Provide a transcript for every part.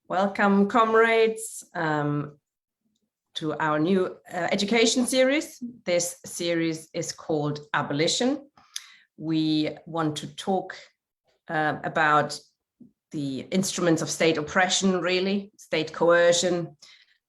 Welcome, comrades, to our new education series. This series is called Abolition. We want to talk about the instruments of state oppression, really, state coercion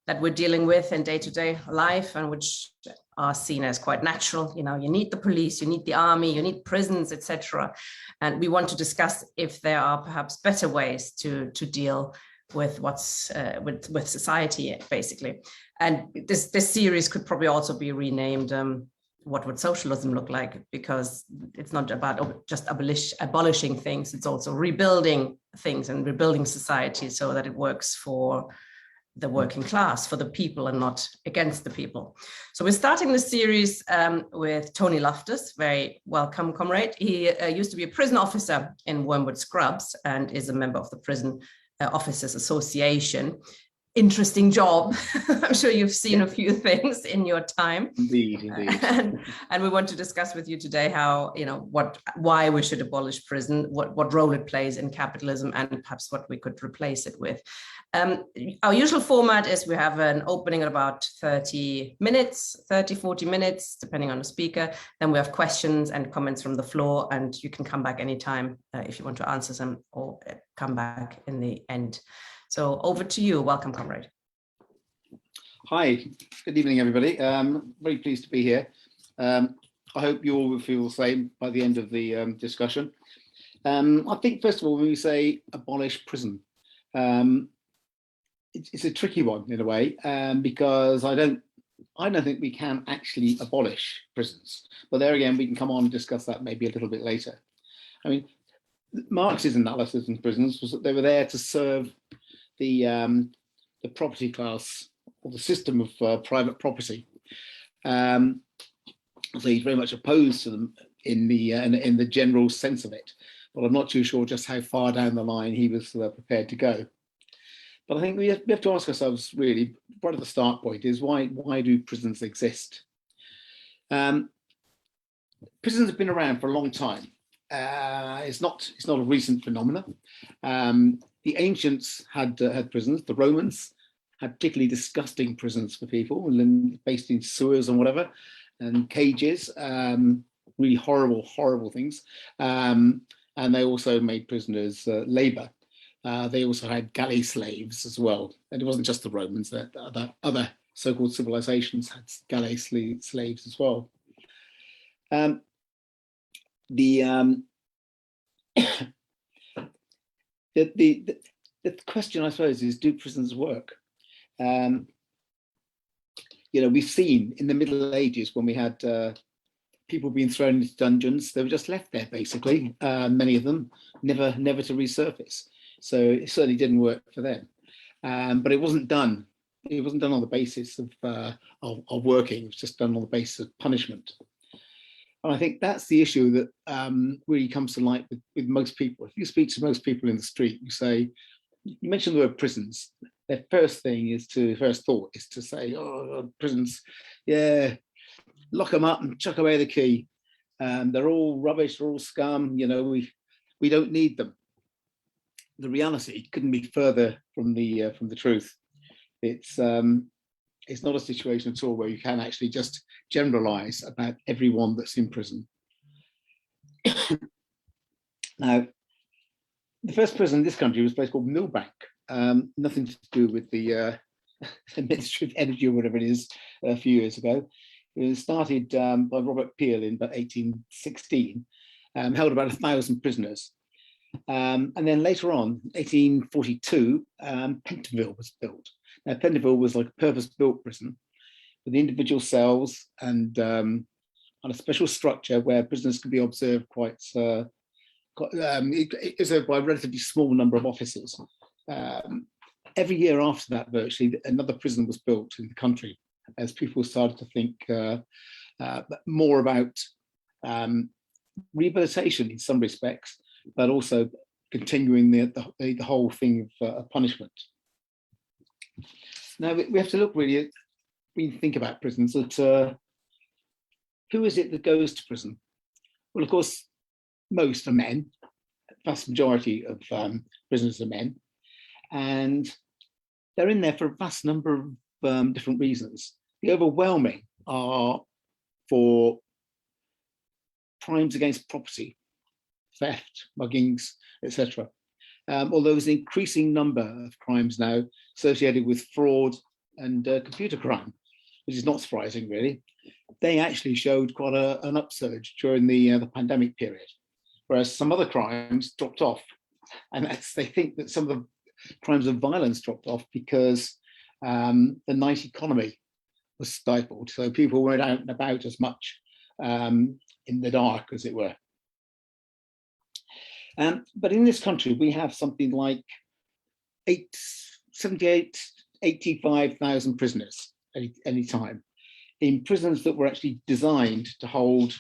that we're dealing with in day-to-day life, and which are seen as quite natural. You know, you need the police, you need the army, you need prisons, etc. And we want to discuss if there are perhaps better ways to deal with what's with society, basically. And this series could probably also be renamed what would socialism look like, because it's not about just abolishing things, it's also rebuilding things and rebuilding society so that it works for the working class, for the people, and not against the people. So we're starting this series with Tony Loftus. Very welcome, comrade. He used to be a prison officer in Wormwood Scrubs and is a member of the Prison Officers Association. Interesting job. I'm sure you've seen a few things in your time. Indeed. And we want to discuss with you today how, why we should abolish prison, what role it plays in capitalism, and perhaps what we could replace it with. Our usual format is we have an opening at about 30 minutes, 30, 40 minutes, depending on the speaker. Then we have questions and comments from the floor, and you can come back anytime if you want to answer them, or come back in the end. So over to you. Welcome, comrade. Hi, good evening, everybody. Very pleased to be here. I hope you all will feel the same by the end of the discussion. I think, first of all, when we say abolish prison, it's a tricky one in a way, because I don't think we can actually abolish prisons. But there again, we can come on and discuss that maybe a little bit later. I mean, Marx's analysis in prisons was that they were there to serve the property class, or the system of private property. So he's very much opposed to them in the general sense of it. But I'm not too sure just how far down the line he was prepared to go. But I think we have to ask ourselves, really, right at the start point, is why do prisons exist? Prisons have been around for a long time. It's not a recent phenomenon. The ancients had prisons. The Romans had particularly disgusting prisons for people, based in sewers and whatever, and cages, really horrible things. And they also made prisoners labor. They also had galley slaves as well. And it wasn't just the Romans, that other so-called civilizations had galley slaves as well. The question, I suppose, is, do prisons work? We've seen in the Middle Ages, when we had people being thrown into dungeons, they were just left there, basically. Many of them never to resurface. So it certainly didn't work for them. But it wasn't done. It wasn't done on the basis of working. It was just done on the basis of punishment. And I think that's the issue that really comes to light with most people. If you speak to most people in the street, you mention the word prisons, their first thought is to say, oh, prisons, yeah, lock them up and chuck away the key. They're all rubbish, they're all scum, we don't need them. The reality couldn't be further from the truth. It's not a situation at all where you can actually just generalize about everyone that's in prison. Now, the first prison in this country was a place called Millbank. Nothing to do with the Ministry of Energy or whatever it is, a few years ago. It was started by Robert Peel in about 1816, held about 1,000 prisoners. And then later on, 1842, Pentonville was built. Now, Pentonville was like a purpose-built prison with individual cells and on a special structure where prisoners could be observed quite it is by a relatively small number of officers. Every year after that, virtually, another prison was built in the country as people started to think more about rehabilitation in some respects, but also continuing the whole thing of punishment. Now, we have to look really at, when you think about prisons, at who is it that goes to prison? Well, of course, most are men. The vast majority of prisoners are men. And they're in there for a vast number of different reasons. The overwhelming are for crimes against property, theft, muggings, etc. Although there's an increasing number of crimes now associated with fraud and computer crime, which is not surprising, really. They actually showed quite an upsurge during the pandemic period, whereas some other crimes dropped off. And they think that some of the crimes of violence dropped off because the night economy was stifled. So people weren't out and about as much in the dark, as it were. But in this country, we have something like 85,000 prisoners at any time, in prisons that were actually designed to hold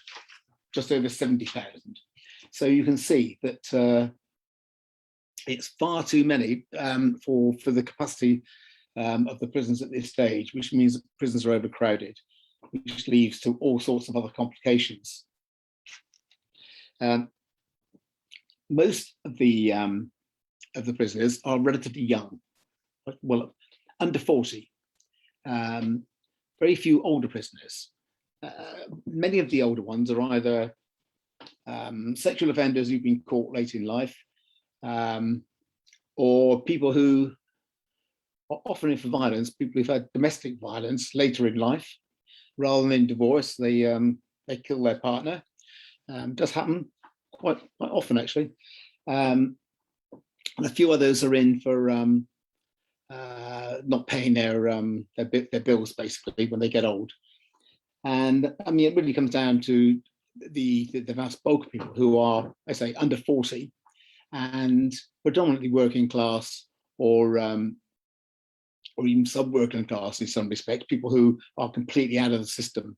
just over 70,000. So you can see that it's far too many for the capacity of the prisons at this stage, which means that prisons are overcrowded, which leads to all sorts of other complications. Most of the prisoners are relatively young, well, under 40. Very few older prisoners. Many of the older ones are either sexual offenders who've been caught late in life, or people who are often in for violence, people who've had domestic violence later in life. Rather than in divorce, they kill their partner. Does happen quite often, actually. And a few others are in for not paying their bills, basically, when they get old. And I mean, it really comes down to the vast bulk of people who are, I say, under 40 and predominantly working class or even sub-working class in some respects, people who are completely out of the system.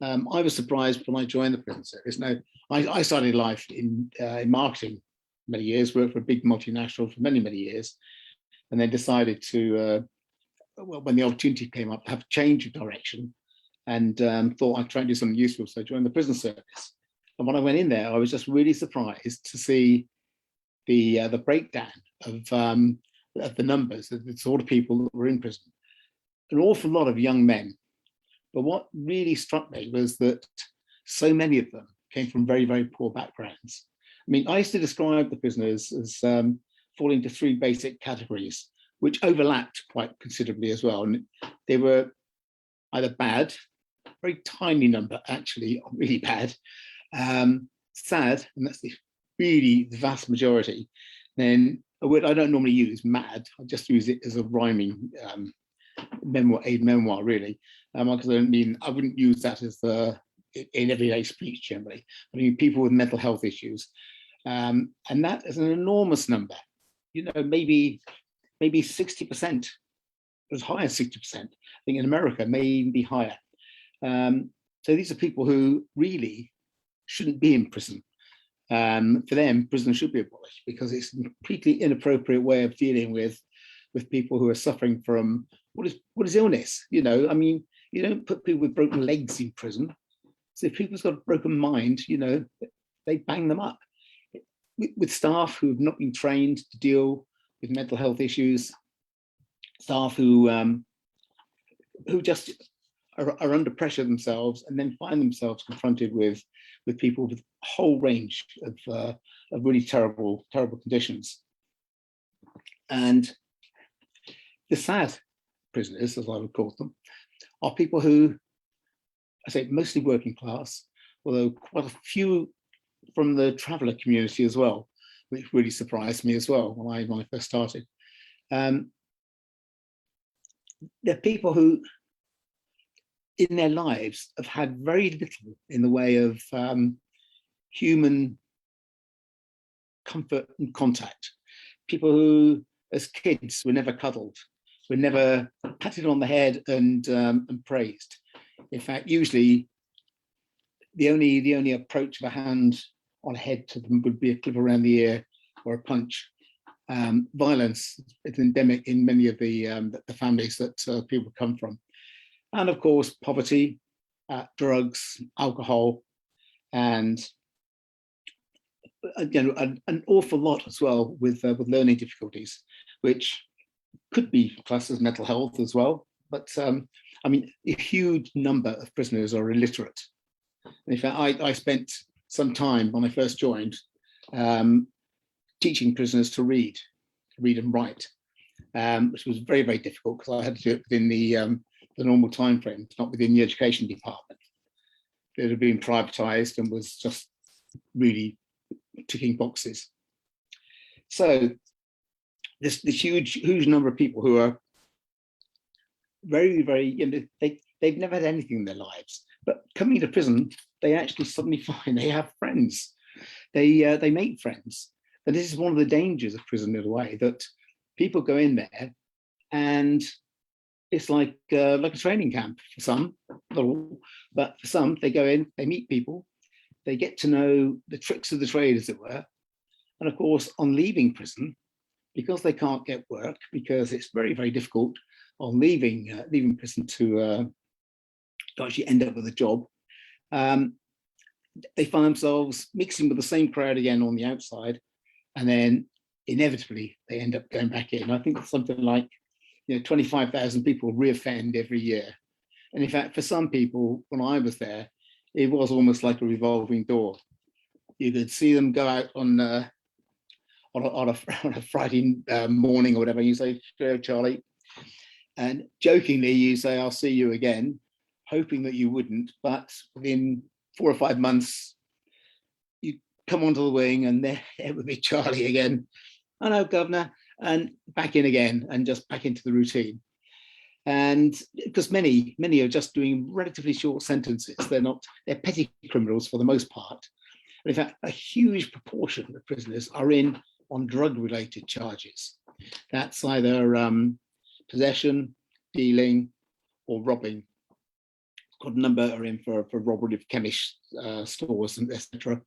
I was surprised when I joined the prison service. Now, I started life in marketing many years, worked for a big multinational for many, many years, and then decided to, well, when the opportunity came up, have a change of direction, and thought I'd try and do something useful, so I joined the prison service. And when I went in there, I was just really surprised to see the breakdown of the numbers, the sort of people that were in prison. An awful lot of young men. But what really struck me was that so many of them came from very, very poor backgrounds. I mean, I used to describe the prisoners as falling into three basic categories, which overlapped quite considerably as well. And they were either bad, very tiny number actually, really bad, sad, and that's really the vast majority. Then a word I don't normally use, mad, I just use it as a rhyming memoir, really, because I wouldn't use that as in everyday speech generally. I mean, people with mental health issues, and that is an enormous number. You know, maybe 60%, as high as 60%. I think in America may even be higher. So these are people who really shouldn't be in prison. For them, prison should be abolished because it's a completely inappropriate way of dealing with people who are suffering from what is illness. You know, I mean, you don't put people with broken legs in prison. So if people's got a broken mind, you know, they bang them up. With staff who have not been trained to deal with mental health issues, staff who just are under pressure themselves and then find themselves confronted with people with a whole range of really terrible conditions. And the sad prisoners, as I would call them, are people who, I say, mostly working class, although quite a few from the traveller community as well, which really surprised me as well when I first started. They're people who, in their lives, have had very little in the way of human comfort and contact. People who, as kids, were never cuddled, were never patted on the head and praised. In fact, usually the only approach of a hand on a head to them would be a clip around the ear or a punch. Violence is endemic in many of the families that people come from. And of course, poverty, drugs, alcohol, and again, an awful lot as well with learning difficulties, which could be classed as mental health as well. But I mean, a huge number of prisoners are illiterate. And in fact, I spent some time when I first joined teaching prisoners to read and write, which was very, very difficult because I had to do it within the normal time frame, not within the education department. It had been privatized and was just really ticking boxes. So this huge number of people who are very, very, you know, they've never had anything in their lives, but coming to prison, they actually suddenly find they have friends. They make friends. And this is one of the dangers of prison in a way, that people go in there and it's like a training camp for some, not all, but for some, they go in, they meet people, they get to know the tricks of the trade, as it were. And of course, on leaving prison, because they can't get work, because it's very, very difficult on leaving prison to actually end up with a job, they find themselves mixing with the same crowd again on the outside, and then inevitably they end up going back in. I think it's something like 25,000 people reoffend every year. And in fact, for some people, when I was there, it was almost like a revolving door. You could see them go out on a Friday morning or whatever. You say, "Hello, Charlie," and jokingly you say, "I'll see you again," hoping that you wouldn't. But within 4 or 5 months, you come onto the wing, and there would be Charlie again. "I know, Governor," and back in again, and just back into the routine. And because many are just doing relatively short sentences, they're petty criminals for the most part. And in fact, a huge proportion of prisoners are in on drug-related charges. That's either possession, dealing, or robbing. Got a number are in for robbery of chemist stores, and etc.,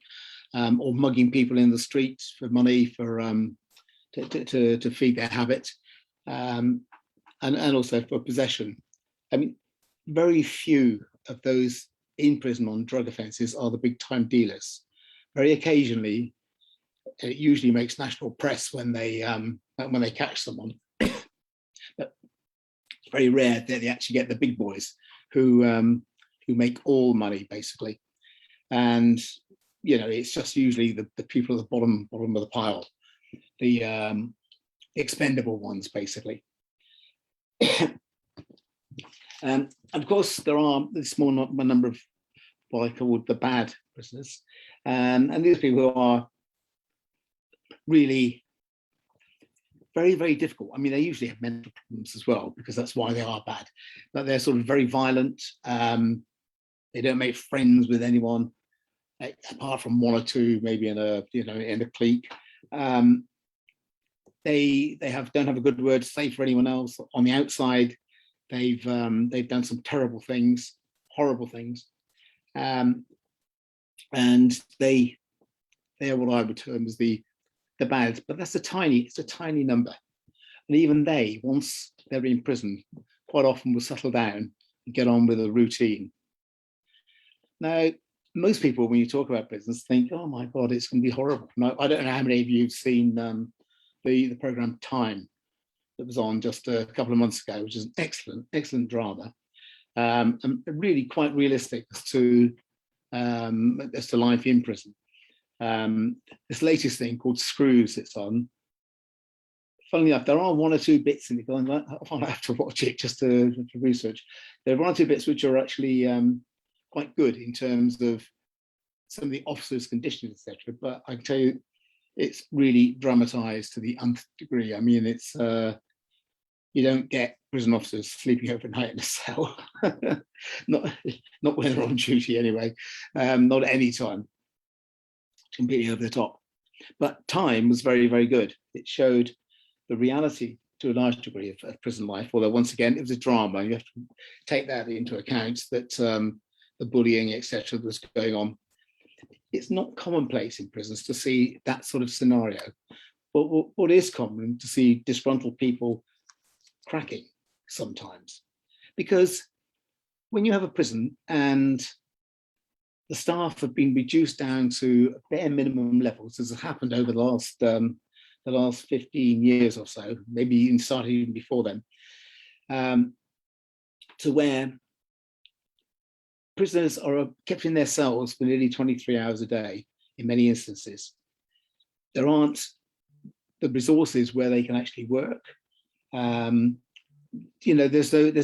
or mugging people in the streets for money for to feed their habit, and also for possession. I mean, very few of those in prison on drug offences are the big time dealers. Very occasionally, it usually makes national press when they catch someone, but it's very rare that they actually get the big boys who make all money basically. And it's just usually the people at the bottom of the pile, the expendable ones basically. And of course there are a small number of what I call the bad prisoners, and these people who are really very, very difficult. I mean, they usually have mental problems as well, because that's why they are bad, but they're sort of very violent. They don't make friends with anyone apart from one or two, maybe in a clique. They don't have a good word to say for anyone else. On the outside, they've done some terrible things, horrible things, and they are what I would term as the bad. But it's a tiny number, and even they, once they're in prison, quite often will settle down and get on with a routine. Now, most people, when you talk about prisons, think, "Oh my God, it's going to be horrible." Now, I don't know how many of you have seen the program Time that was on just a couple of months ago, which is an excellent drama, and really quite realistic as to life in prison. This latest thing called Screws it's on. Funnily enough, there are one or two bits in it. I'll have to watch it just to research. There are one or two bits which are actually quite good in terms of some of the officers' conditions, etc. But I can tell you, it's really dramatized to the nth degree. I mean, it's you don't get prison officers sleeping overnight in a cell, not when they're on duty anyway, not at any time. Completely over the top. But Time was very, very good. It showed the reality to a large degree of prison life, although once again, it was a drama. You have to take that into account, that the bullying, etc., that was going on. It's not commonplace in prisons to see that sort of scenario. But what is common to see disgruntled people cracking sometimes. Because when you have a prison and the staff have been reduced down to bare minimum levels, as has happened over the last the last 15 years or so, maybe even started even before then, to where prisoners are kept in their cells for nearly 23 hours a day in many instances. There aren't the resources where they can actually work. There's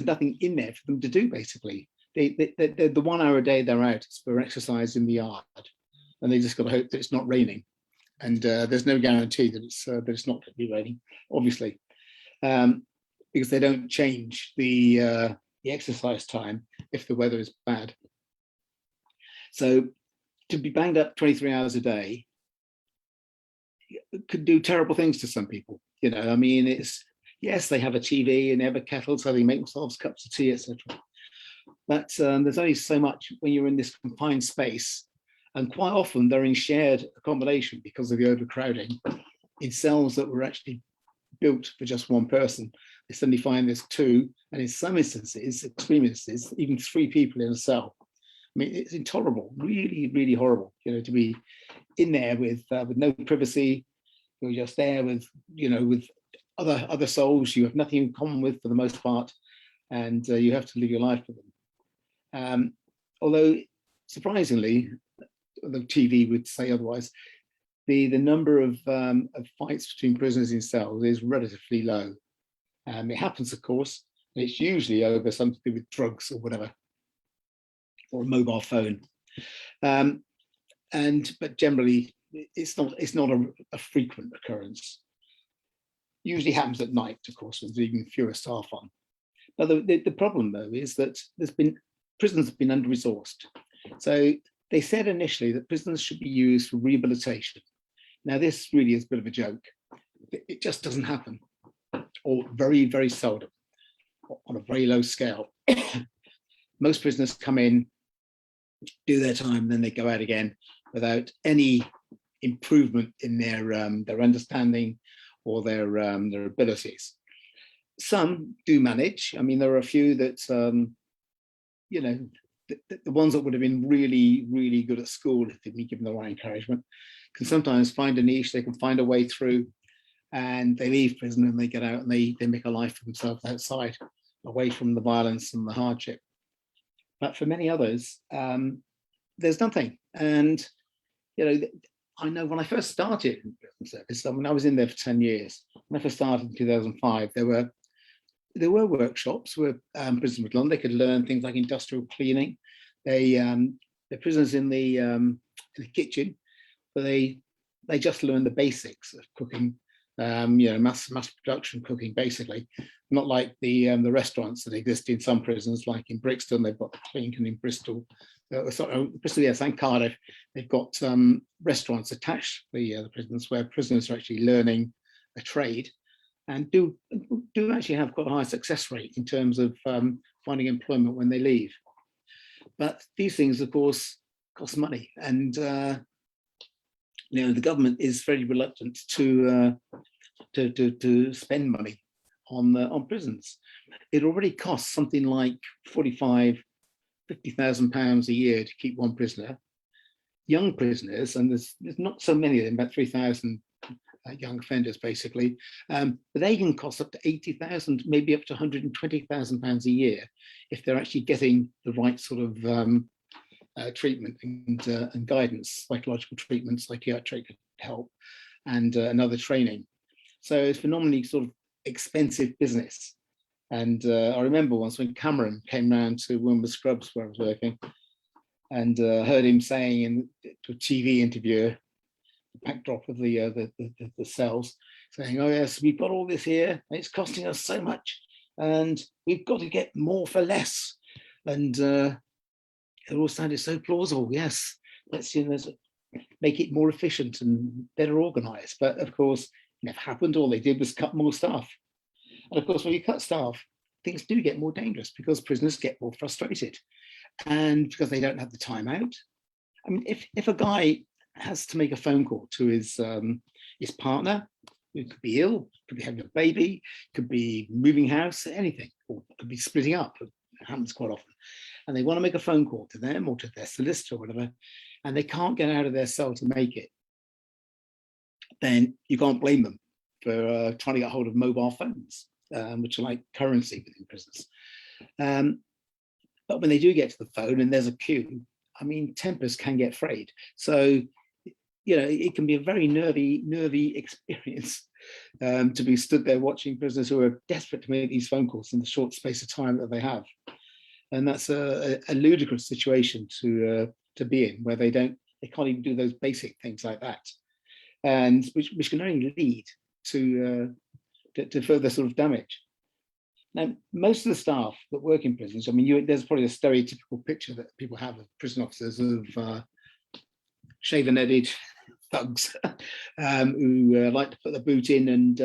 nothing in there for them to do, basically. The 1 hour a day they're out is for exercise in the yard, and they just got to hope that it's not raining. And there's no guarantee that it's not going to be raining, obviously, because they don't change the exercise time if the weather is bad. So to be banged up 23 hours a day could do terrible things to some people. I mean, yes, they have a TV and they have a kettle, so they make themselves cups of tea, etc. But there's only so much when you're in this confined space, and quite often they're in shared accommodation because of the overcrowding in cells that were actually built for just one person. They suddenly find there's two, and in some instances, extreme instances, even 3 people in a cell. I mean, it's intolerable, really, really horrible, to be in there with no privacy. You're just there with other souls you have nothing in common with for the most part, and you have to live your life with them. Although, surprisingly, the TV would say otherwise, the number of fights between prisoners in cells is relatively low. It happens, of course, and it's usually over something to do with drugs or whatever, or a mobile phone. But generally, it's not a frequent occurrence. Usually happens at night, of course, with even fewer staff on. But the problem, though, is that prisons have been under-resourced. So they said initially that prisons should be used for rehabilitation. Now, this really is a bit of a joke. It just doesn't happen, or very, very seldom, on a very low scale. Most prisoners come in, do their time, then they go out again without any improvement in their understanding or their abilities. Some do manage. I mean, there are a few that, the ones that would have been really, really good at school if they'd been given the right encouragement can sometimes find a niche, they can find a way through, and they leave prison and they get out and they make a life for themselves outside, away from the violence and the hardship. But for many others, there's nothing. And, I know when I first started in prison service, when I was in there for 10 years, when I first started in 2005, there were workshops where prisoners would learn. They could learn things like industrial cleaning. The prisoners in the kitchen, but they just learn the basics of cooking, mass production cooking, basically. Not like the restaurants that exist in some prisons, like in Brixton, they've got the Clink, and in Bristol, Bristol, yes, and Cardiff, they've got restaurants attached to the prisons where prisoners are actually learning a trade, and do actually have quite a high success rate in terms of finding employment when they leave. But these things, of course, cost money, and the government is very reluctant to spend money on prisons. It already costs something like £50,000 a year to keep one prisoner. Young prisoners, and there's not so many of them, about 3,000 young offenders basically, but they can cost up to 80,000, maybe up to £120,000 a year if they're actually getting the right sort of treatment and guidance, psychological treatment, psychiatric help, and other training. So it's phenomenally sort of expensive business. And I remember once when Cameron came round to Wormwood Scrubs where I was working, and heard him saying to a TV interviewer, the backdrop of the cells, saying, "Oh yes, we've got all this here, and it's costing us so much, and we've got to get more for less." And it all sounded so plausible. Yes, let's make it more efficient and better organised. But of course, it never happened. All they did was cut more staff. And of course, when you cut staff, things do get more dangerous because prisoners get more frustrated, and because they don't have the time out. I mean, if a guy has to make a phone call to his partner, who could be ill, could be having a baby, could be moving house, anything, or could be splitting up. It happens quite often. And they want to make a phone call to them or to their solicitor or whatever, and they can't get out of their cell to make it, then you can't blame them. for trying to get hold of mobile phones, which are like currency within prisons. But when they do get to the phone and there's a queue, I mean, tempers can get frayed. So, it can be a very nervy experience to be stood there watching prisoners who are desperate to make these phone calls in the short space of time that they have. And that's a ludicrous situation to be in, where they can't even do those basic things like that, and which can only lead to further sort of damage. Now, most of the staff that work in prisons, I mean, there's probably a stereotypical picture that people have of prison officers of shaven-headed thugs who like to put the boot in and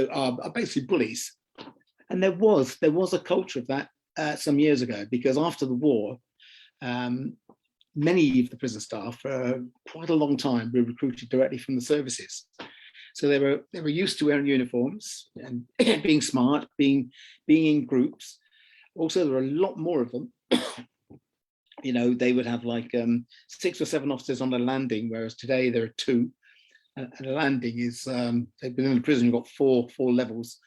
are basically bullies. And there was a culture of that some years ago, because after the war, many of the prison staff for quite a long time were recruited directly from the services. So they were used to wearing uniforms and being smart, being in groups. Also, there were a lot more of them. They would have like 6 or 7 officers on a landing, whereas today there are 2. And a landing is, they've been in the prison, you've got four levels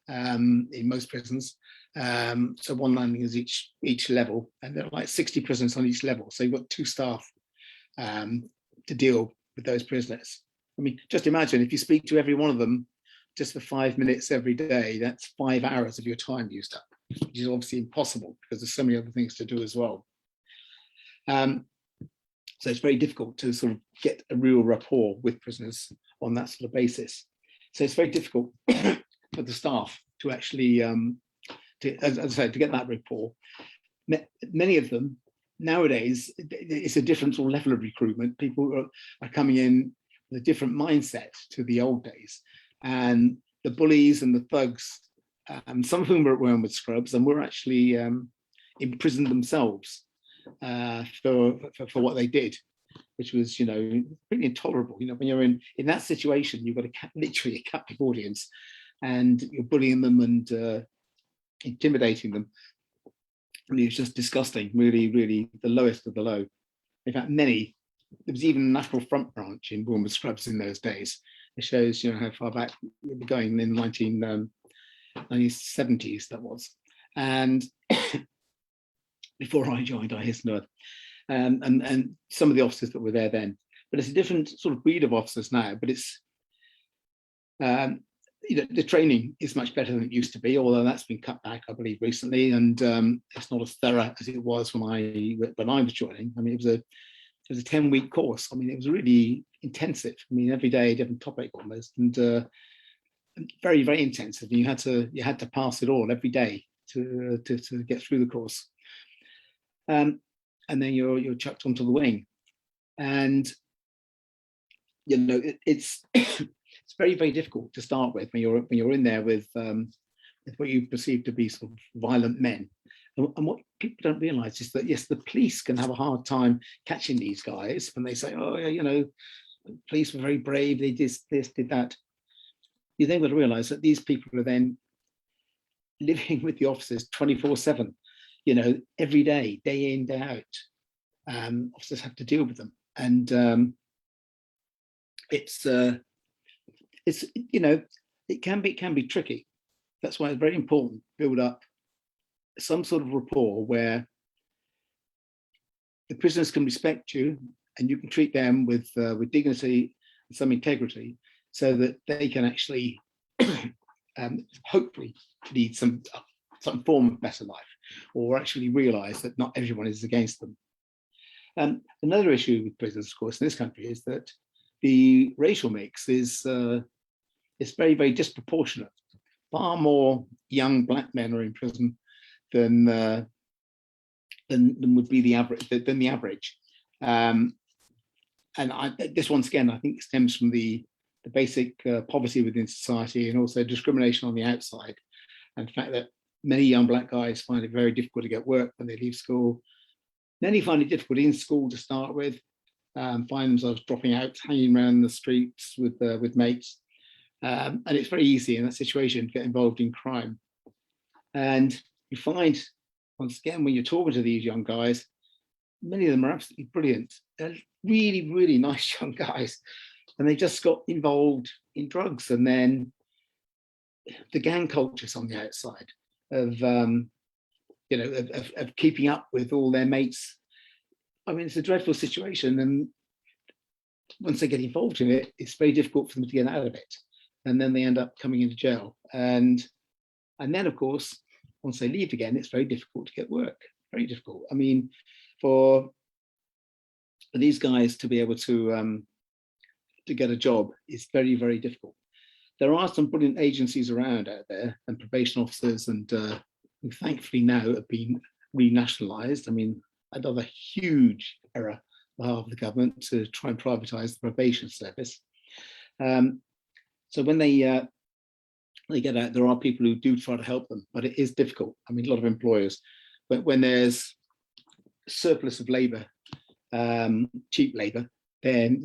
in most prisons. So 1 landing is each level, and there are like 60 prisoners on each level. So you've got 2 staff to deal with those prisoners. I mean, just imagine if you speak to every one of them just for 5 minutes every day, that's 5 hours of your time used up, which is obviously impossible because there's so many other things to do as well. So it's very difficult to sort of get a real rapport with prisoners on that sort of basis. So it's very difficult for the staff to actually, as I said, to get that rapport. Many of them nowadays, it's a different sort of level of recruitment. People are coming in with a different mindset to the old days, and the bullies and the thugs, some of whom were at Wormwood Scrubs and were actually imprisoned themselves for what they did, which was pretty intolerable. When you're in that situation, you've got literally a captive audience, and you're bullying them and intimidating them. And it's just disgusting, really, really the lowest of the low. In fact, there was even a National Front branch in Wormwood Scrubs in those days. It shows how far back we were going in the 1970s that was. And before I joined, I hasten to and some of the officers that were there then. But it's a different sort of breed of officers now, but it's the training is much better than it used to be, although that's been cut back, I believe, recently, and it's not as thorough as it was when I was joining. I mean, it was a 10-week course. I mean, it was really intensive. I mean, every day a different topic almost, and very, very intensive. And you had to pass it all every day to get through the course. And then you're chucked onto the wing, and it's it's very, very difficult to start with when you're in there with what you perceive to be sort of violent men. And what people don't realise is that, yes, the police can have a hard time catching these guys when they say, oh, yeah, police were very brave, they did this, did that. You then got to realise that these people are then living with the officers 24/7, every day, day in, day out. Officers have to deal with them, and it can be tricky. That's why it's very important to build up some sort of rapport where the prisoners can respect you and you can treat them with dignity and some integrity, so that they can actually hopefully lead some form of better life, or actually realise that not everyone is against them. Another issue with prisons, of course, in this country is that the racial mix is very, very disproportionate. Far more young black men are in prison than would be the average. And this, once again, I think stems from the basic poverty within society, and also discrimination on the outside, and the fact that many young black guys find it very difficult to get work when they leave school. Many find it difficult in school to start with, find themselves dropping out, hanging around the streets with mates. And it's very easy in that situation to get involved in crime. And you find, once again, when you're talking to these young guys, many of them are absolutely brilliant. They're really, really nice young guys. and they just got involved in drugs. And then the gang cultures on the outside of of keeping up with all their mates. I mean, it's a dreadful situation, and once they get involved in it, it's very difficult for them to get out of it, and then they end up coming into jail. And then, of course, once they leave again, it's very difficult to get work. Very difficult. I mean, for these guys to be able to get a job is very, very difficult. There are some brilliant agencies around out there, and probation officers, and who thankfully now have been renationalised. I mean, another huge error on behalf of the government to try and privatise the probation service. So when they get out, there are people who do try to help them, but it is difficult. I mean, a lot of employers, but when there's surplus of labour, cheap labour, then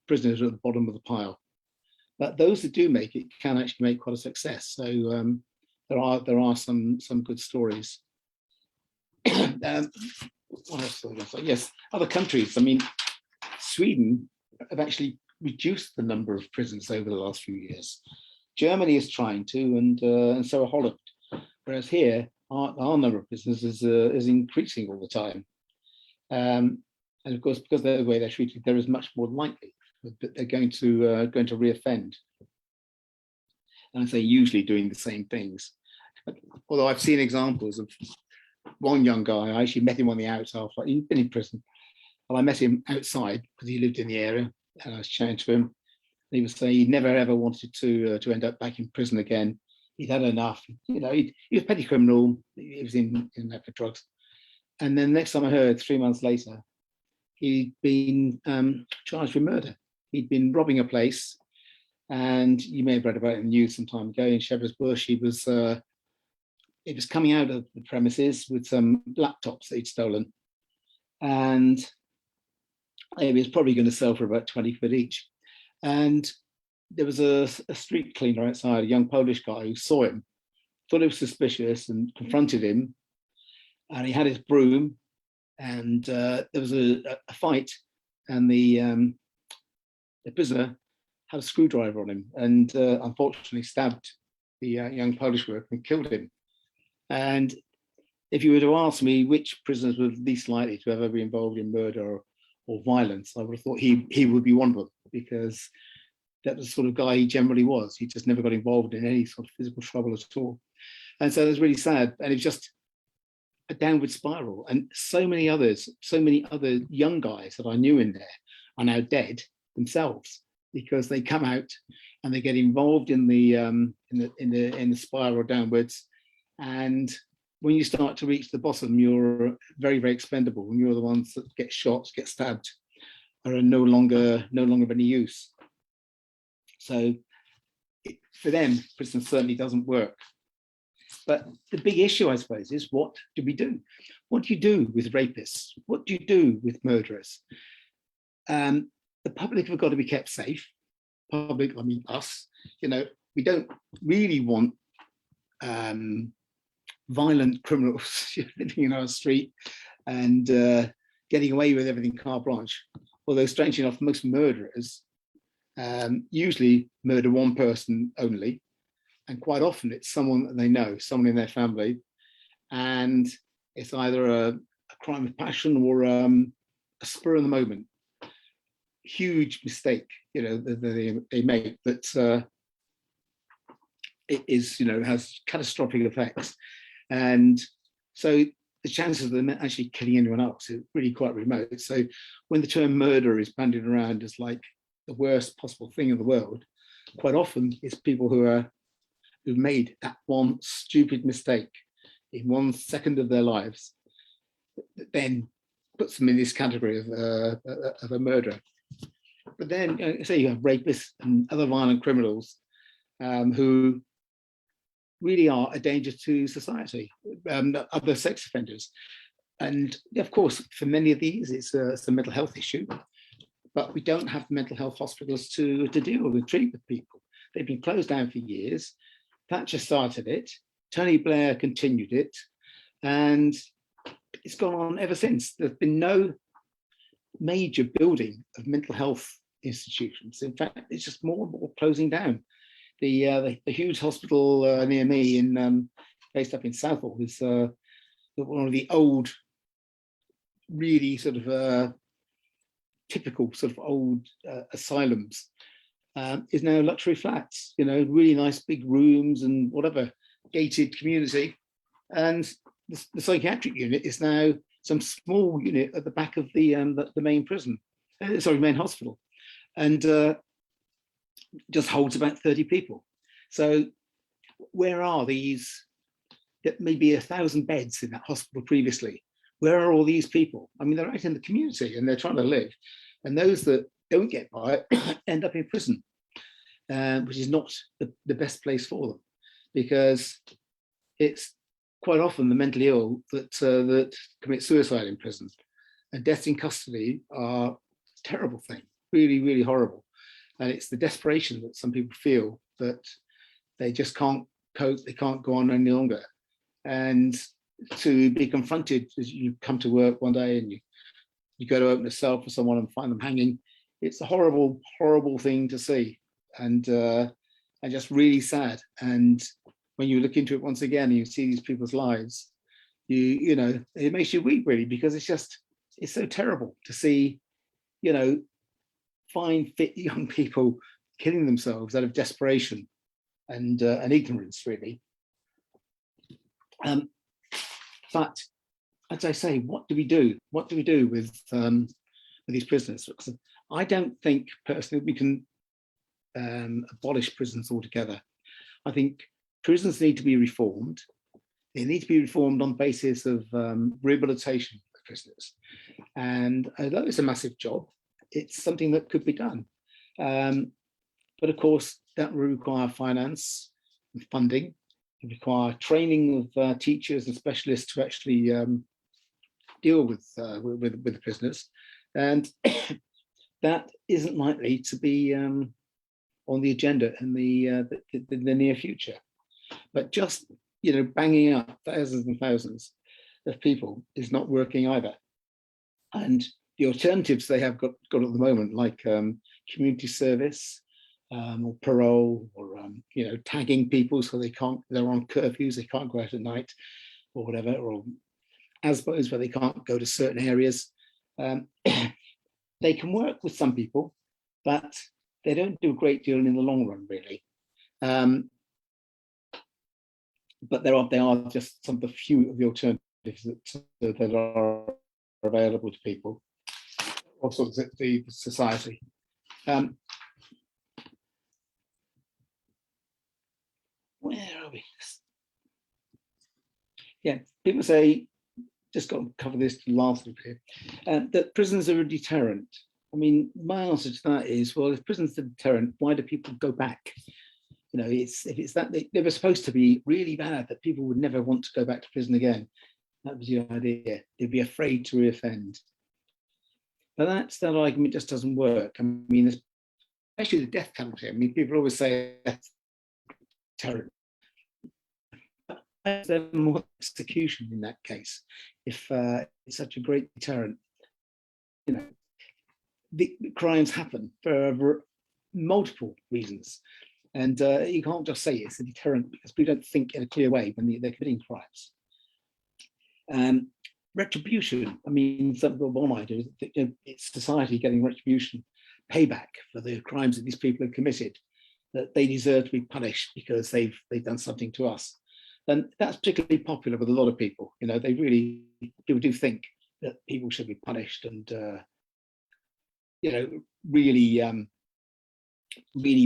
prisoners are at the bottom of the pile. But those that do make it can actually make quite a success. So there are some good stories. What else was I going to say? Yes, other countries. I mean, Sweden have actually reduced the number of prisons over the last few years. Germany is trying to, and so are Holland. Whereas here, our number of prisoners is increasing all the time. And of course, because of the way they're treated, there is much more likely that they're going to reoffend. And I say usually doing the same things. Although I've seen examples of one young guy, I actually met him on the outside. He'd been in prison, and I met him outside because he lived in the area, and I was chatting to him. He was saying he never ever wanted to end up back in prison again. He'd had enough. He was a petty criminal. He was in there for drugs. And then next time I heard, 3 months later, he'd been charged with murder. He'd been robbing a place, and you may have read about it in the news some time ago in Shepherd's Bush. He was coming out of the premises with some laptops that he'd stolen, and he was probably going to sell for about 20 quid each. And there was a street cleaner outside, a young Polish guy, who saw him, thought it was suspicious, and confronted him. And he had his broom, and there was a fight, and the prisoner had a screwdriver on him, and unfortunately stabbed the young Polish worker and killed him. And if you were to ask me which prisoners were least likely to ever be involved in murder or violence, I would have thought he would be one of them, because that was the sort of guy he generally was. He just never got involved in any sort of physical trouble at all. And so it was really sad. And it was just a downward spiral. And so many other young guys that I knew in there are now dead themselves, because they come out and they get involved in the spiral downwards. And when you start to reach the bottom, you're very, very expendable. And you're the ones that get shot, get stabbed, are no longer of any use. So for them, prison certainly doesn't work. But the big issue, I suppose, is what do we do? What do you do with rapists? What do you do with murderers? The public have got to be kept safe. Public, I mean us. We don't really want violent criminals living in our street and getting away with everything carte blanche. Although, strangely enough, most murderers usually murder one person only, and quite often it's someone that they know, someone in their family, and it's either a crime of passion or a spur of the moment. Huge mistake, that they make, that it is, has catastrophic effects. And so the chances of them actually killing anyone else is really quite remote. So when the term murder is bandied around as like the worst possible thing in the world, quite often it's people who've made that one stupid mistake in 1 second of their lives that then puts them in this category of a murderer. But then, say you have rapists and other violent criminals who really are a danger to society, other sex offenders. And of course, for many of these, it's a mental health issue, but we don't have mental health hospitals to deal with, treat with people. They've been closed down for years. Thatcher started it, Tony Blair continued it, and it's gone on ever since. There's been no major building of mental health institutions. In fact, it's just more and more closing down. The huge hospital near me, based up in Southall, is one of the old, really sort of typical sort of old asylums. Is now luxury flats, really nice big rooms and whatever, gated community. And the psychiatric unit is now some small unit at the back of the main prison, main hospital, and just holds about 30 people. So where are these, maybe 1,000 beds in that hospital previously? Where are all these people? I mean, they're out in the community and they're trying to live. And those that don't get by it end up in prison, which is not the best place for them, because it's quite often the mentally ill that commit suicide in prison. And deaths in custody are a terrible thing, really, really horrible. And it's the desperation that some people feel that they just can't cope, they can't go on any longer. And to be confronted as you come to work one day and you go to open a cell for someone and find them hanging, it's a horrible, horrible thing to see, and just really sad. And when you look into it once again and you see these people's lives, it makes you weep, really, because it's so terrible to see, fine, fit young people killing themselves out of desperation and ignorance, really. But as I say, what do we do? What do we do with these prisoners? Because I don't think personally we can abolish prisons altogether. I think prisons need to be reformed. They need to be reformed on the basis of rehabilitation of prisoners. And although it's a massive job, it's something that could be done. But of course, that will require finance and funding. It require training of teachers and specialists to actually deal with the prisoners. And that isn't likely to be on the agenda in the near future. But just banging up thousands and thousands of people is not working either. And the alternatives they have got at the moment, like community service, or parole, or tagging people so they're on curfews, they can't go out at night, or whatever, or ASBOs where they can't go to certain areas. They can work with some people, but they don't do a great deal in the long run, really. But they are just some of the few of the alternatives that are available to people, also the society. Where are we? Yeah, people say, just got to cover this lastly here, that prisons are a deterrent. I mean, my answer to that is, well, if prisons are a deterrent, why do people go back? If it's that they were supposed to be really bad, that people would never want to go back to prison again. That was the idea. They'd be afraid to reoffend. But that argument just doesn't work. I mean, especially the death penalty. I mean, people always say that's deterrent. There's more execution in that case. If it's such a great deterrent, the crimes happen for multiple reasons. And you can't just say it's a deterrent because we don't think in a clear way when they're committing crimes. Retribution, I mean, one idea is that it's society getting retribution, payback for the crimes that these people have committed, that they deserve to be punished because they've done something to us. And that's particularly popular with a lot of people. People do think that people should be punished and, really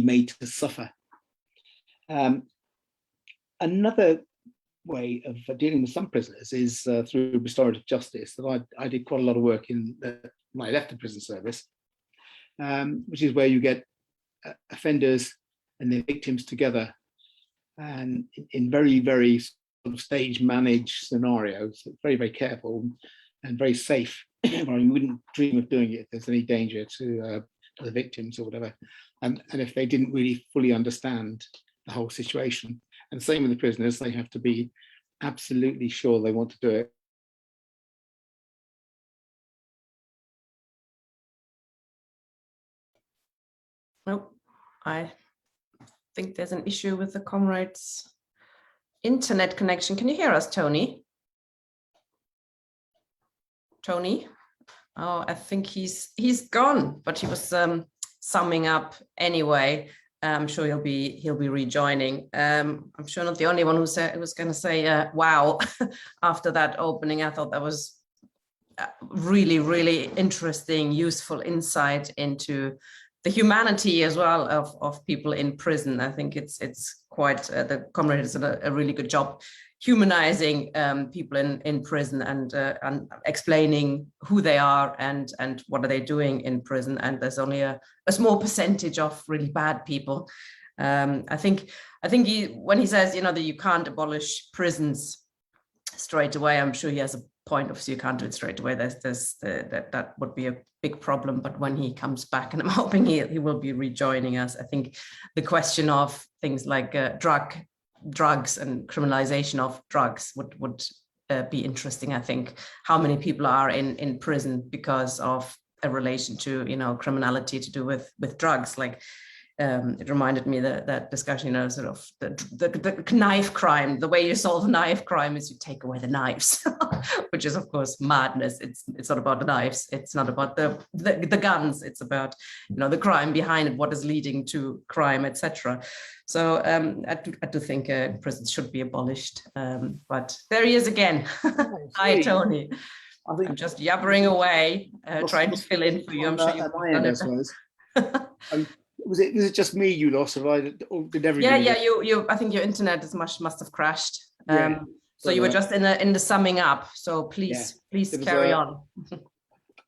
made to suffer. Another way of dealing with some prisoners is through restorative justice. That I did quite a lot of work in when I left the prison service, which is where you get offenders and their victims together, and in very, very sort of stage managed scenarios, very, very careful and very safe. You wouldn't dream of doing it if there's any danger to the victims or whatever, and if they didn't really fully understand the whole situation. And same with the prisoners, they have to be absolutely sure they want to do it. Nope. I think there's an issue with the comrades' internet connection. Can you hear us, Tony? Tony? Oh, I think he's gone, but he was summing up anyway. I'm sure he'll be rejoining. I'm sure not the only one who was going to say wow after that opening. I thought that was really, really interesting, useful insight into the humanity as well of people in prison. I think it's quite the comrade has done a really good job humanizing people in prison and explaining who they are and what are they doing in prison. And there's only a small percentage of really bad people. I think when he says, you know, that you can't abolish prisons straight away, I'm sure he has a point. Obviously, you can't do it straight away. That would be a big problem. But when he comes back, and I'm hoping he will be rejoining us, I think the question of things like drugs and criminalization of drugs would be interesting. I think how many people are in prison because of a relation to, you know, criminality to do with drugs. Like it reminded me that discussion, you know, sort of the knife crime. The way you solve knife crime is you take away the knives, which is of course madness. It's not about the knives. It's not about the guns. It's about, you know, the crime behind it, what is leading to crime, etc. So I do think prisons should be abolished. But there he is again. Hi, Tony. I'm just yabbering away, trying to fill in for you. I'm sure you've done it. Was it just me you lost, or did everybody? Yeah. You. I think your internet must have crashed. So you were just in the summing up. So please carry on.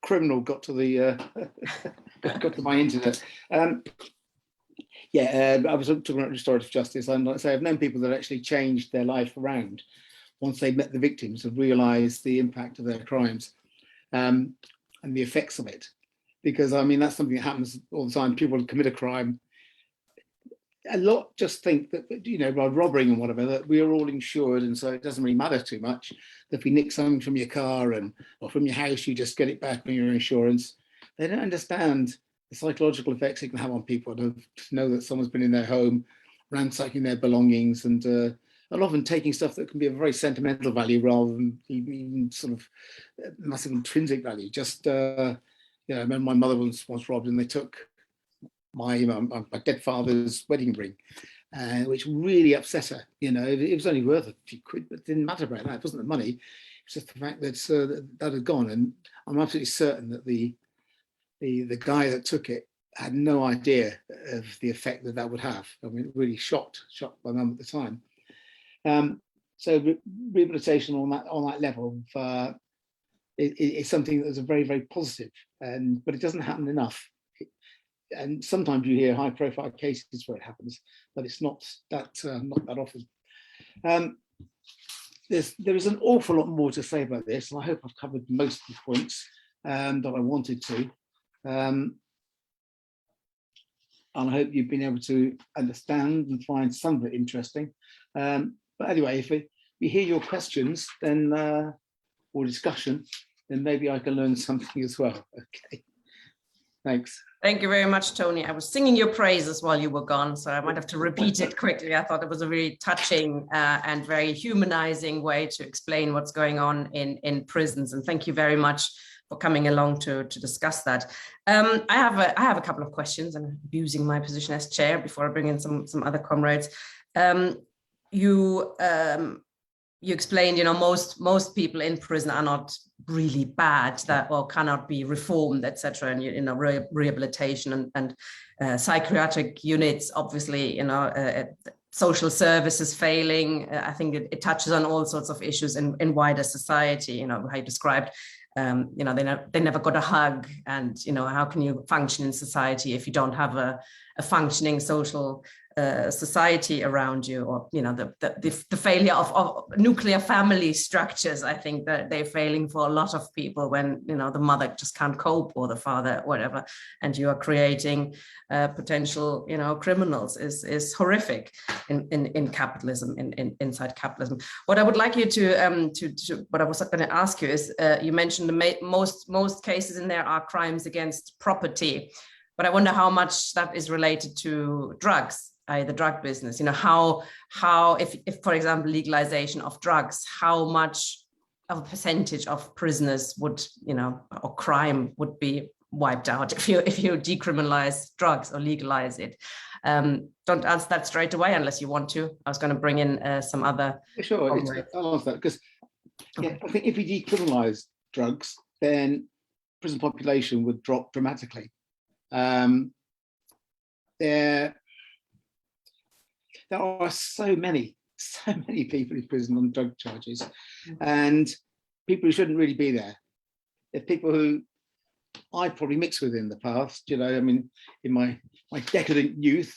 Criminal got to the got to my internet. I was talking about restorative justice. And like I say, I've known people that actually changed their life around once they met the victims and realised the impact of their crimes and the effects of it. Because I mean, that's something that happens all the time. People commit a crime. A lot just think that, you know, by robbing and whatever, that we are all insured, and so it doesn't really matter too much. That if we nick something from your car or from your house, you just get it back on your insurance. They don't understand the psychological effects it can have on people to know that someone's been in their home, ransacking their belongings, and often taking stuff that can be of very sentimental value rather than even sort of massive intrinsic value. Just you know, I remember my mother was robbed, and they took my dead father's wedding ring, which really upset her. You know, it was only worth a few quid, but it didn't matter about that. It wasn't the money. It was just the fact that that had gone. And I'm absolutely certain that the guy that took it had no idea of the effect that would have. I mean, it really shocked my mum at the time. So rehabilitation on that level is something that is a very, very positive, but it doesn't happen enough. And sometimes you hear high-profile cases where it happens, but it's not that often. There is an awful lot more to say about this, and I hope I've covered most of the points that I wanted to. And I hope you've been able to understand and find some of it interesting. But anyway, if we hear your questions, then or discussion, then maybe I can learn something as well. Okay, thanks. Thank you very much, Tony. I was singing your praises while you were gone, so I might have to repeat it quickly. I thought it was a very touching and very humanizing way to explain what's going on in prisons. And thank you very much for coming along to discuss that. I have a couple of questions, and abusing my position as chair before I bring in some other comrades. You explained, you know, most people in prison are not really bad, that or cannot be reformed, etc. And you know, rehabilitation and psychiatric units, obviously, you know, social services failing. I think it touches on all sorts of issues in wider society. You know, how you described. You know, they never got a hug, and you know, how can you function in society if you don't have a functioning social society around you, or you know, the failure of nuclear family structures. I think that they're failing for a lot of people when, you know, the mother just can't cope, or the father, whatever, and you are creating potential, you know, criminals is horrific in capitalism, inside capitalism. What I would like you to what I was going to ask you is, you mentioned most cases in there are crimes against property. But I wonder how much that is related to drugs, the drug business. You know, how if for example legalization of drugs, how much of a percentage of prisoners would, you know, or crime would be wiped out if you decriminalize drugs or legalize it. Don't answer that straight away unless you want to. I was going to bring in some other. Sure, I'll answer that because I think if we decriminalize drugs, then prison population would drop dramatically. There are so many people in prison on drug charges, and people who shouldn't really be there. They're people who I probably mixed with in the past. You know, I mean, in my decadent youth,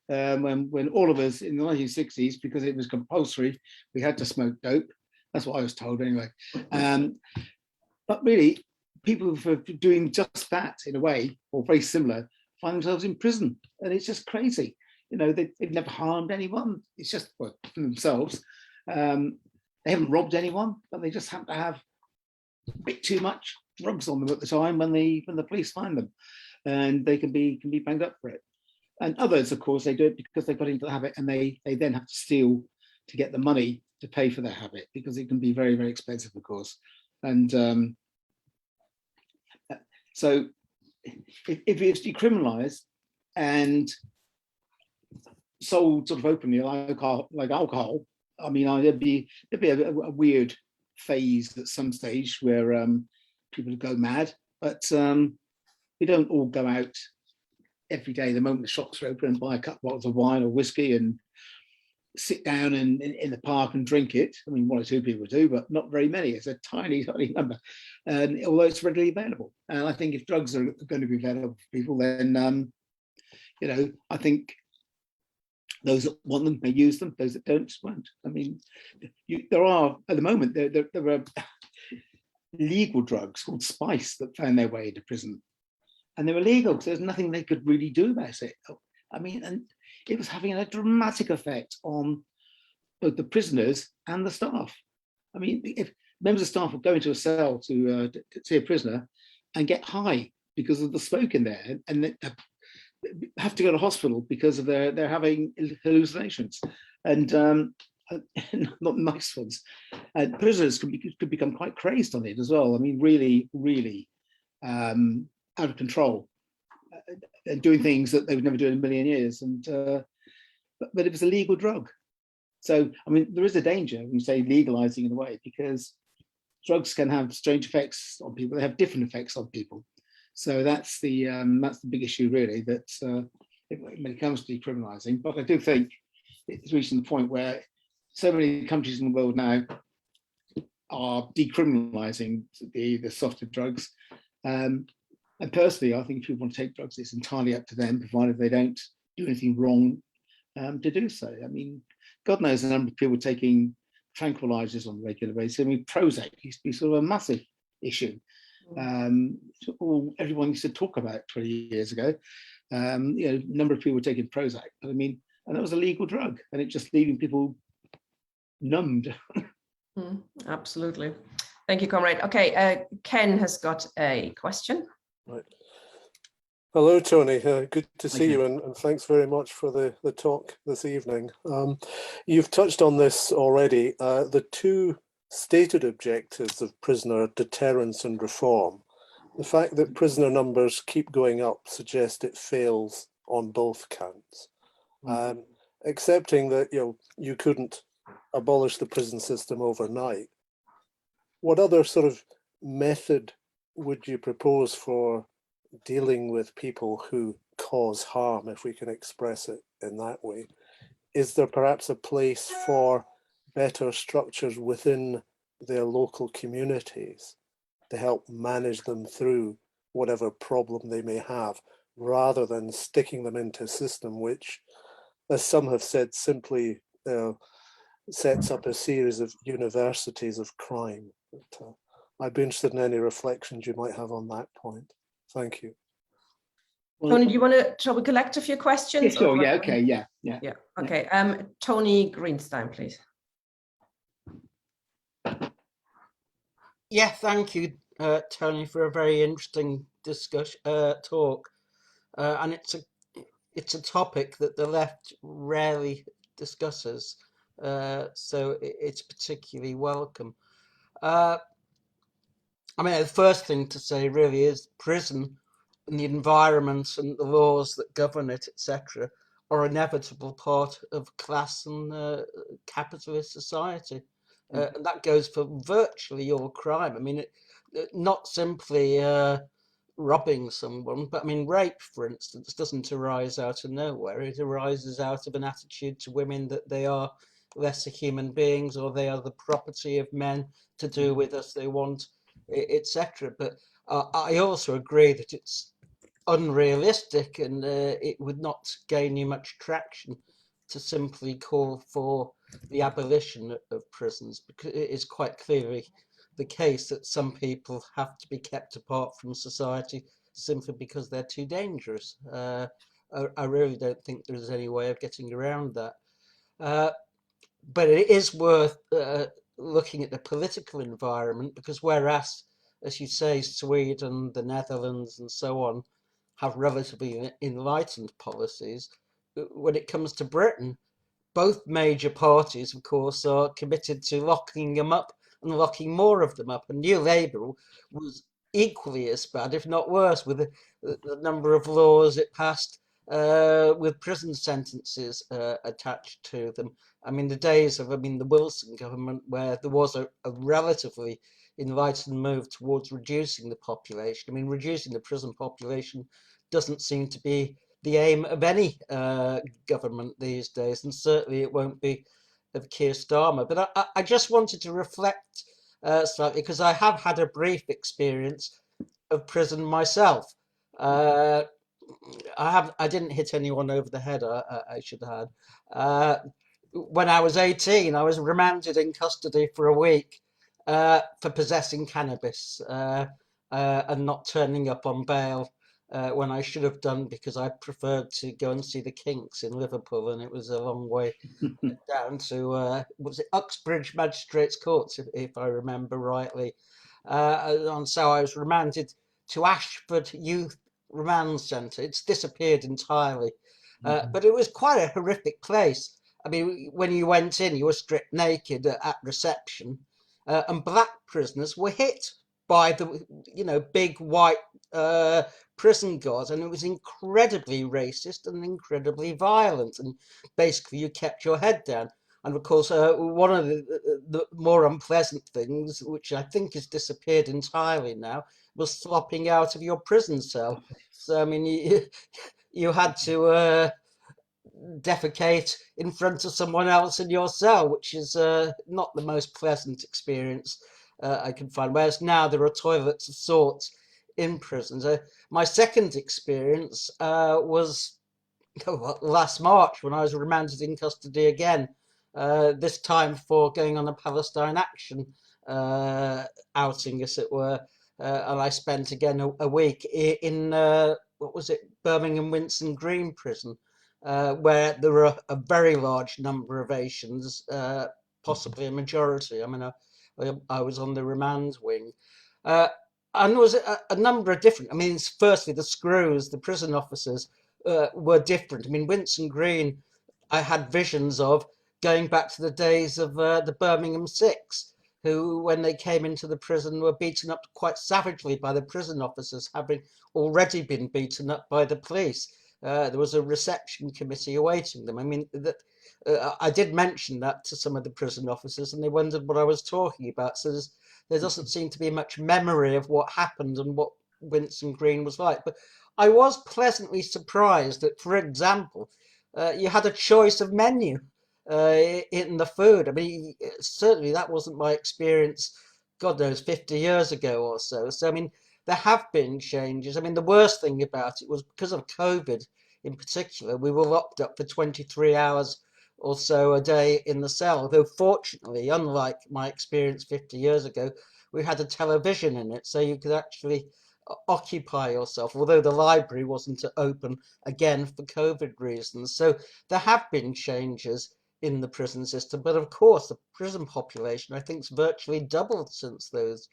when all of us in the 1960s, because it was compulsory, we had to smoke dope. That's what I was told anyway. But really, people who are doing just that in a way, or very similar, find themselves in prison, and it's just crazy. You know, they've never harmed anyone. It's just for themselves. They haven't robbed anyone, but they just happen to have a bit too much drugs on them at the time when the police find them, and they can be banged up for it. And others, of course, they do it because they got into the habit, and they then have to steal to get the money to pay for their habit, because it can be very, very expensive, of course. And so if it's decriminalized and sold sort of openly like alcohol, I mean, there'd be a weird phase at some stage where people would go mad, but we don't all go out every day the moment the shops are open and buy a couple of bottles of wine or whiskey and sit down in the park and drink it. I mean, one or two people do, but not very many. It's a tiny number, and although it's readily available. And I think if drugs are going to be available for people, then you know, I think those that want them may use them. Those that don't won't. I mean, there are at the moment there are legal drugs called spice that found their way into prison, and they're illegal because there's nothing they could really do about it. I mean, and it was having a dramatic effect on both the prisoners and the staff. I mean, if members of staff would go into a cell to see a prisoner and get high because of the smoke in there, and they have to go to hospital because of they're having hallucinations, and not nice ones. And prisoners could become quite crazed on it as well. I mean, really, really out of control. And doing things that they would never do in a million years, and but it was a legal drug. So I mean, there is a danger when you say legalizing in a way, because drugs can have strange effects on people. They have different effects on people. So that's the big issue, really, that when it comes to decriminalizing. But I do think it's reaching the point where so many countries in the world now are decriminalizing the softer drugs. And personally, I think if people want to take drugs, it's entirely up to them, provided they don't do anything wrong to do so. I mean, God knows the number of people taking tranquilizers on a regular basis. I mean, Prozac used to be sort of a massive issue. Everyone used to talk about 20 years ago. You know, number of people were taking Prozac. I mean, and that was a legal drug, and it just leaving people numbed. Absolutely. Thank you, Comrade. Okay, Ken has got a question. Right. Hello, Tony. Good to see you, and thanks very much for the talk this evening. You've touched on this already. The two stated objectives of prisoner deterrence and reform. The fact that prisoner numbers keep going up suggests it fails on both counts. Accepting that you couldn't abolish the prison system overnight, what other sort of method would you propose for dealing with people who cause harm, if we can express it in that way? Is there perhaps a place for better structures within their local communities to help manage them through whatever problem they may have, rather than sticking them into a system which, as some have said, simply sets up a series of universities of crime? But, I'd be interested in any reflections you might have on that point. Thank you. Well, Tony, do you want to, shall we collect a few questions? Yeah, sure, yeah, okay, yeah. Okay, Tony Greenstein, please. Yeah, thank you, Tony, for a very interesting discussion talk. and it's a topic that the left rarely discusses, so it's particularly welcome. I mean, the first thing to say really is prison and the environment and the laws that govern it, etc., are an inevitable part of class and capitalist society. And that goes for virtually all crime. I mean, not simply robbing someone, but I mean, rape, for instance, doesn't arise out of nowhere. It arises out of an attitude to women that they are lesser human beings, or they are the property of men to do with as they want, etc. But I also agree that it's unrealistic, and it would not gain you much traction to simply call for the abolition of prisons, because it is quite clearly the case that some people have to be kept apart from society simply because they're too dangerous. I really don't think there's any way of getting around that. But it is worth looking at the political environment, because whereas, as you say, Sweden, the Netherlands, and so on have relatively enlightened policies, when it comes to Britain, both major parties, of course, are committed to locking them up and locking more of them up. And New Labour was equally as bad, if not worse, with the number of laws it passed with prison sentences attached to them. I mean, the days of, the Wilson government, where there was a relatively enlightened move towards reducing the population. I mean, reducing the prison population doesn't seem to be the aim of any government these days, and certainly it won't be of Keir Starmer. But I just wanted to reflect slightly, because I have had a brief experience of prison myself. I didn't hit anyone over the head. I should have had. When I was 18, I was remanded in custody for a week for possessing cannabis and not turning up on bail when I should have done, because I preferred to go and see the Kinks in Liverpool, and it was a long way down to was it Uxbridge Magistrates Courts, if I remember rightly. And so I was remanded to Ashford Youth Remand Centre. It's disappeared entirely, but it was quite a horrific place. I mean, when you went in, you were stripped naked at reception, and black prisoners were hit by the big white prison guards, and it was incredibly racist and incredibly violent, and basically you kept your head down. And of course, one of the more unpleasant things, which I think has disappeared entirely now, was slopping out of your prison cell. So I mean, you had to defecate in front of someone else in your cell, which is not the most pleasant experience I can find. Whereas now there are toilets of sorts in prisons. My second experience was last March, when I was remanded in custody again, this time for going on a Palestine Action outing, as it were. And I spent again a week in, Birmingham Winson Green Prison, where there were a very large number of Asians, possibly a majority. I mean, I was on the remand wing. And there was a number of different, firstly, the screws, the prison officers were different. I mean, Winson Green, I had visions of going back to the days of the Birmingham Six, who, when they came into the prison, were beaten up quite savagely by the prison officers, having already been beaten up by the police. There was a reception committee awaiting them. I mean, I did mention that to some of the prison officers, and they wondered what I was talking about. So there doesn't seem to be much memory of what happened and what Winson Green was like. But I was pleasantly surprised that, for example, you had a choice of menu in the food. I mean, certainly that wasn't my experience, God knows, 50 years ago or so. So, I mean, there have been changes. I mean, the worst thing about it was because of COVID in particular, we were locked up for 23 hours or so a day in the cell. Though fortunately, unlike my experience 50 years ago, we had a television in it, so you could actually occupy yourself, although the library wasn't open again for COVID reasons. So there have been changes in the prison system, but of course the prison population, I think, has virtually doubled since those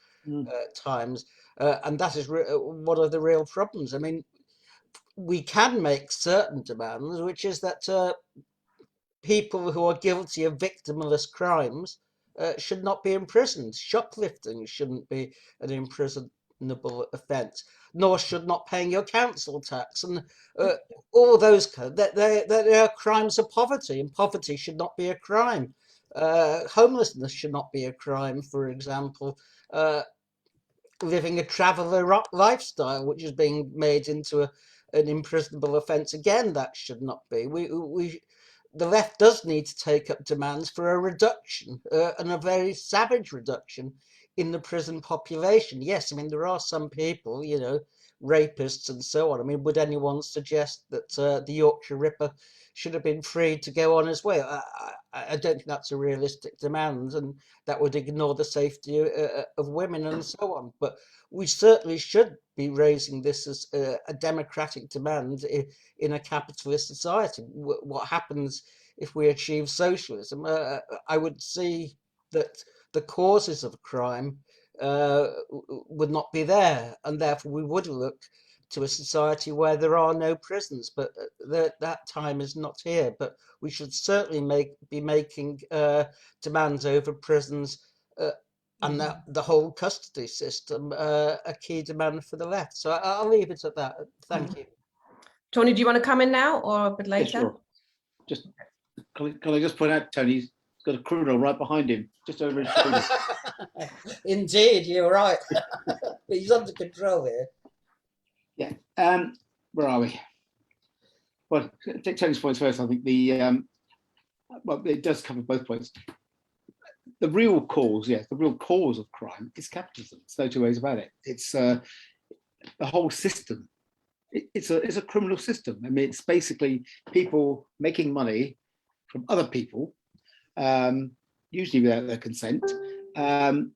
times, and that is one of the real problems. I mean, we can make certain demands, which is that people who are guilty of victimless crimes should not be imprisoned. Shoplifting shouldn't be an imprisonable offence, nor should not paying your council tax, and all those they are crimes of poverty, and poverty should not be a crime. Homelessness should not be a crime, for example. Living a traveller lifestyle, which is being made into an imprisonable offence, again, that should not be. The left does need to take up demands for a reduction, and a very savage reduction in the prison population. Yes, I mean, there are some people, you know, rapists and so on. I mean, would anyone suggest that the Yorkshire Ripper should have been free to go on his way? I don't think that's a realistic demand, and that would ignore the safety of women and so on. But we certainly should be raising this as a democratic demand in a capitalist society. What happens if we achieve socialism? I would see that the causes of crime would not be there, and therefore we would look to a society where there are no prisons. But that time is not here. But we should certainly be making demands over prisons and the whole custody system a key demand for the left. So I'll leave it at that. Thank you. Tony, do you want to come in now or a bit later? Yeah, sure. Just can I just point out, Tony's got a criminal right behind him, just over his shoulder. Indeed, you're right. But he's under control here. Yeah. Where are we? Well, take Tony's points first. I think well, it does cover both points. The real cause of crime is capitalism. There's no two ways about it. It's the whole system. It's a criminal system. I mean, it's basically people making money from other people, usually without their consent, and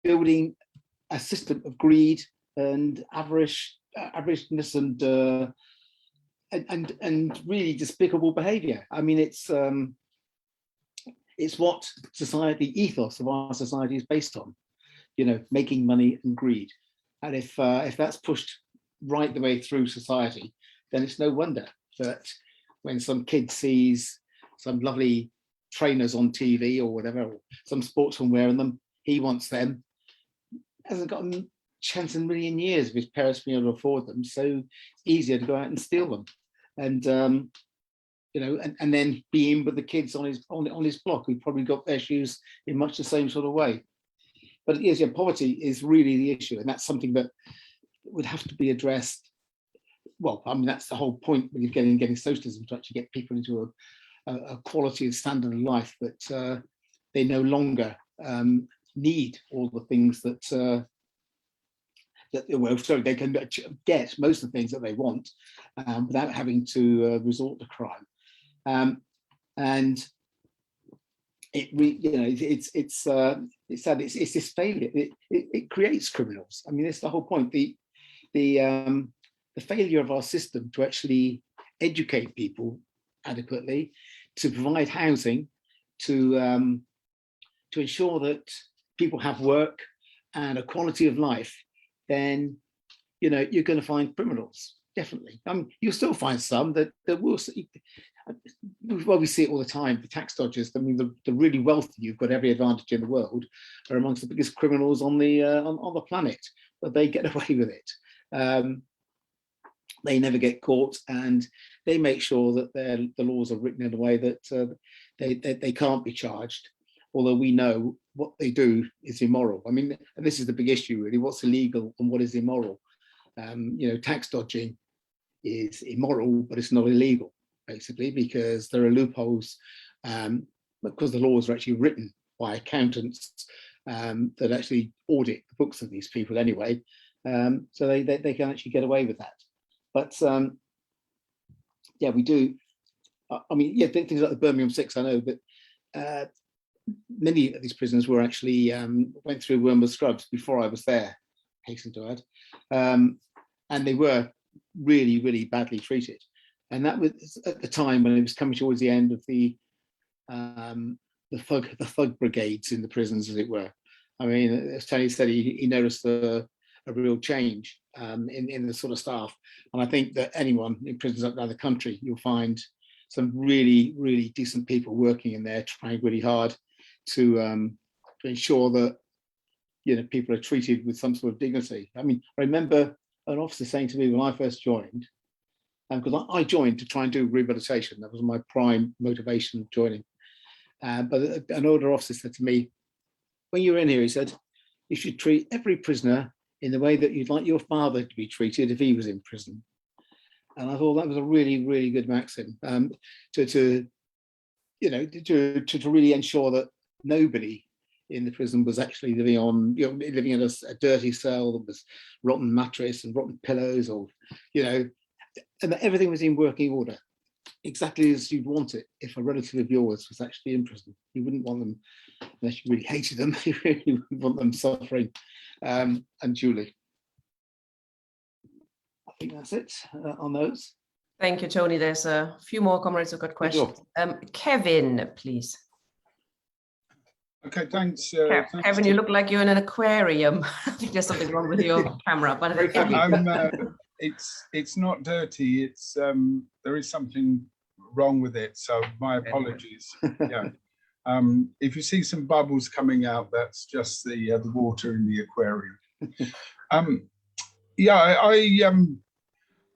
building a system of greed and avariceness and really despicable behaviour. I mean, it's what the ethos of our society is based on, you know, making money and greed. And if that's pushed right the way through society, then it's no wonder that when some kid sees some lovely trainers on TV or whatever, or some sportsman wearing them, he wants them. Hasn't got a chance in a million years of his parents being able to afford them, so it's easier to go out and steal them. And you know, and then be in with the kids on his block who probably got their shoes in much the same sort of way. But it is, yeah, poverty is really the issue, and that's something that would have to be addressed. Well, I mean, that's the whole point with getting socialism, to actually get people into a quality and standard of life that they no longer need all the things that they can get most of the things that they want without having to resort to crime. And it's sad. It's this failure. It creates criminals. I mean, it's the whole point. The failure of our system to actually educate people adequately, to provide housing, to ensure that people have work and a quality of life, then you're going to find criminals, definitely. You'll still find some that will. Well, we see it all the time. The tax dodgers. I mean, the really wealthy, you've got every advantage in the world, are amongst the biggest criminals on the planet, but they get away with it. They never get caught, and they make sure that the laws are written in a way that they can't be charged. Although we know what they do is immoral. I mean, and this is the big issue, really. What's illegal and what is immoral? Tax dodging is immoral, but it's not illegal, basically, because there are loopholes, because the laws are actually written by accountants that actually audit the books of these people anyway, so they can actually get away with that. But we do. I mean, things like the Birmingham 6, I know, but many of these prisoners were actually went through Wormwood Scrubs before I was there, hasten to add, and they were really, really badly treated. And that was at the time when it was coming towards the end of the thug brigades in the prisons, as it were. I mean, as Tony said, he noticed a a real change in the sort of staff. And I think that anyone in prisons around the country, you'll find some really, really decent people working in there, trying really hard to ensure that, you know, people are treated with some sort of dignity. I mean, I remember an officer saying to me when I first joined, because I joined to try and do rehabilitation. That was my prime motivation of joining. But an older officer said to me, when you're in here, he said, you should treat every prisoner in the way that you'd like your father to be treated if he was in prison. And I thought that was a really, really good maxim to really ensure that nobody in the prison was actually living on, you know, living in a dirty cell that was rotten mattress and rotten pillows, or, you know, and that everything was in working order, exactly as you'd want it if a relative of yours was actually in prison. You wouldn't want them, unless you really hated them, you really wouldn't want them suffering unduly. I think that's it on those. Thank you, Tony. There's a few more comrades who've got questions. Kevin, please. Okay, thanks. Kevin, you look like you're in an aquarium. I think there's something wrong with your camera, but it's not dirty. It's there is something wrong with it, so my apologies. Yeah. If you see some bubbles coming out, that's just the water in the aquarium.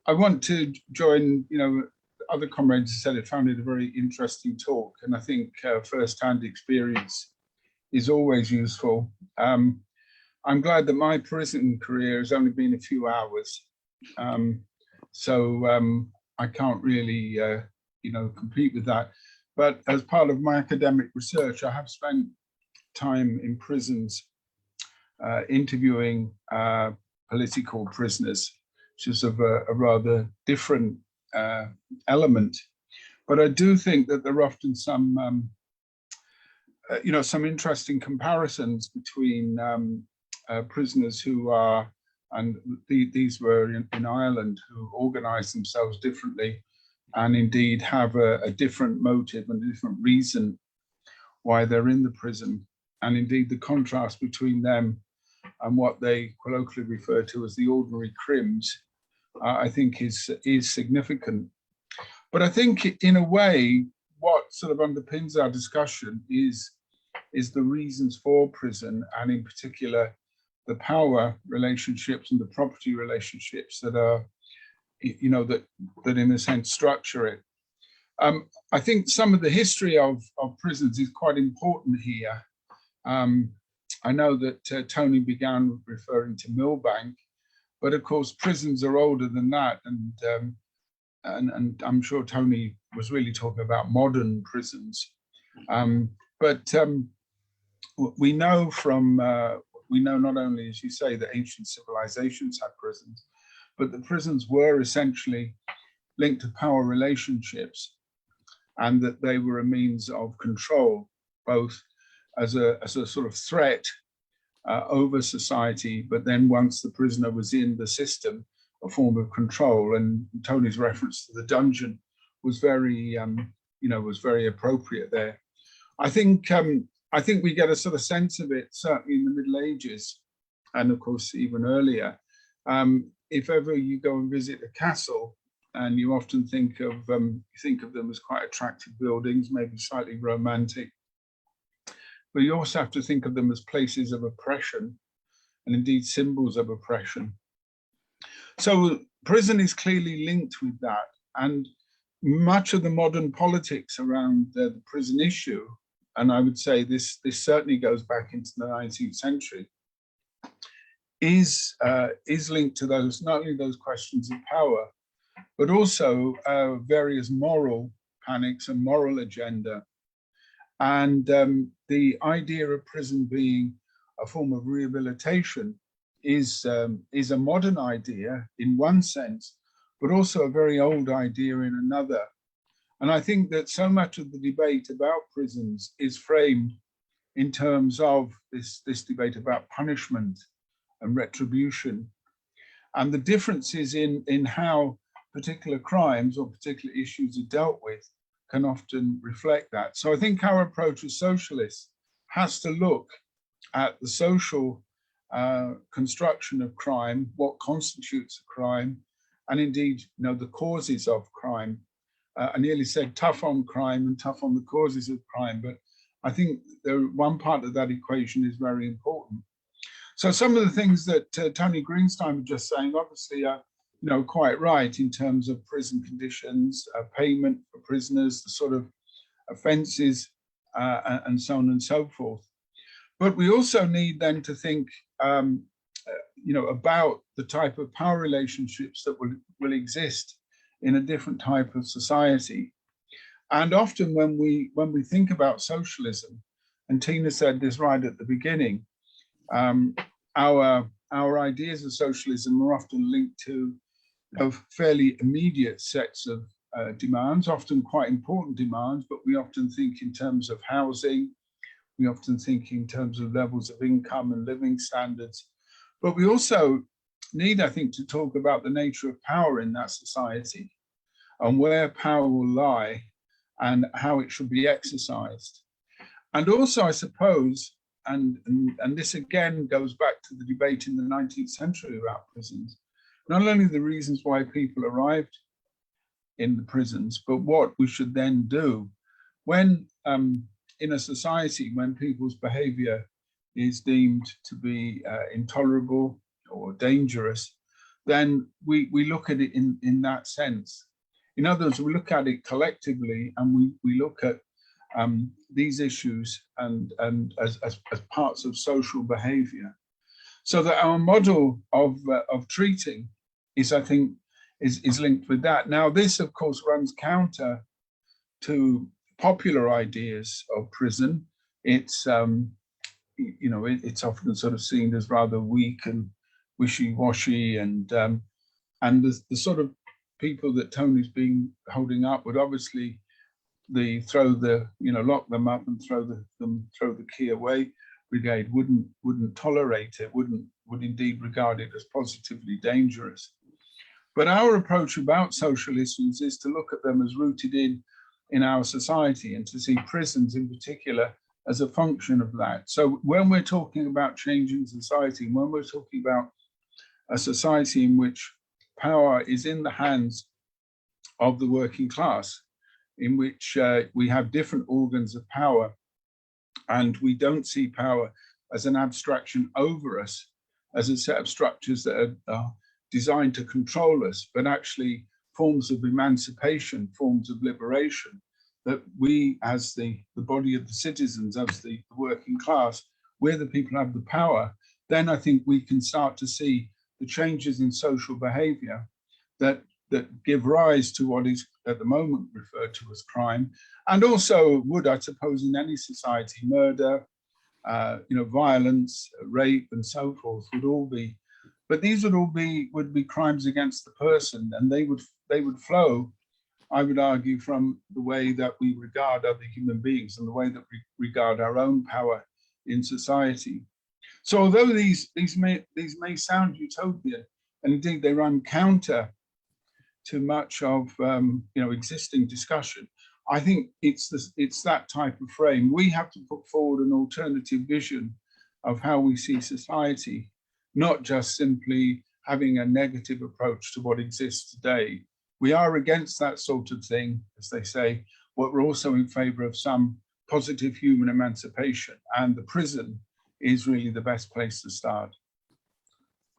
I want to join, you know, other comrades said it, found it a very interesting talk, and I think first-hand experience is always useful. I'm glad that my prison career has only been a few hours, so I can't really, you know, compete with that. But as part of my academic research, I have spent time in prisons interviewing political prisoners, which is of a rather different element. But I do think that there are often some, you know, some interesting comparisons between prisoners who are, and these were in Ireland, who organise themselves differently and indeed have a different motive and a different reason why they're in the prison. And indeed the contrast between them and what they colloquially refer to as the ordinary crims, I think is significant. But I think in a way, what sort of underpins our discussion is the reasons for prison, and in particular, the power relationships and the property relationships that are, you know, that in a sense structure it. I think some of the history of prisons is quite important here. I know that Tony began referring to Millbank, but of course prisons are older than that, and I'm sure Tony was really talking about modern prisons. But we know not only, as you say, that ancient civilizations had prisons, but the prisons were essentially linked to power relationships, and that they were a means of control, both as a sort of threat over society, but then once the prisoner was in the system, a form of control. And Tony's reference to the dungeon was very, was very appropriate there. I think we get a sort of sense of it certainly in the Middle Ages, and of course even earlier. If ever you go and visit a castle, and you often think of them as quite attractive buildings, maybe slightly romantic, but you also have to think of them as places of oppression, and indeed symbols of oppression. So prison is clearly linked with that, and much of the modern politics around the prison issue, and I would say this certainly goes back into the 19th century, is linked to those, not only those questions of power, but also various moral panics and moral agenda. And the idea of prison being a form of rehabilitation is a modern idea in one sense, but also a very old idea in another. And I think that so much of the debate about prisons is framed in terms of this debate about punishment and retribution. And the differences in how particular crimes or particular issues are dealt with can often reflect that. So I think our approach as socialists has to look at the social construction of crime, what constitutes a crime, and indeed, the causes of crime. I nearly said tough on crime and tough on the causes of crime, but I think one part of that equation is very important. So some of the things that Tony Greenstein was just saying, obviously, are quite right in terms of prison conditions, payment for prisoners, the sort of offences, and so on and so forth. But we also need then to think, about the type of power relationships that will exist in a different type of society. And often when we think about socialism, and Tina said this right at the beginning, our ideas of socialism are often linked to fairly immediate sets of demands, often quite important demands, but we often think in terms of housing, we often think in terms of levels of income and living standards. But we also need, I think, to talk about the nature of power in that society and where power will lie and how it should be exercised. And also, I suppose, and this again goes back to the debate in the 19th century about prisons, not only the reasons why people arrived in the prisons, but what we should then do when in a society when people's behavior is deemed to be intolerable or dangerous, then we look at it in that sense. In other words, we look at it collectively, and we look at these issues and as parts of social behavior, so that our model of treating is, I think, is linked with that. Now, this, of course, runs counter to popular ideas of prison. It's it's often sort of seen as rather weak and wishy-washy, and the sort of people that Tony's been holding up would obviously lock them up and throw the key away. Brigade wouldn't tolerate it, would indeed regard it as positively dangerous. But our approach about social issues is to look at them as rooted in our society, and to see prisons in particular as a function of that. So when we're talking about changing society, when we're talking about a society in which power is in the hands of the working class, in which we have different organs of power, and we don't see power as an abstraction over us, as a set of structures that are designed to control us, but actually forms of emancipation, forms of liberation, that we as the body of the citizens, as the working class, we're the people who have the power, then I think we can start to see the changes in social behavior that give rise to what is at the moment referred to as crime, and also would, I suppose, in any society, murder, violence, rape, and so forth would all be. But these would be crimes against the person, and they would flow, I would argue, from the way that we regard other human beings and the way that we regard our own power in society. So although these may sound utopian, and indeed they run counter to much of existing discussion, I think it's that type of frame. We have to put forward an alternative vision of how we see society, not just simply having a negative approach to what exists today. We are against that sort of thing, as they say, but we're also in favor of some positive human emancipation, and the prison is really the best place to start.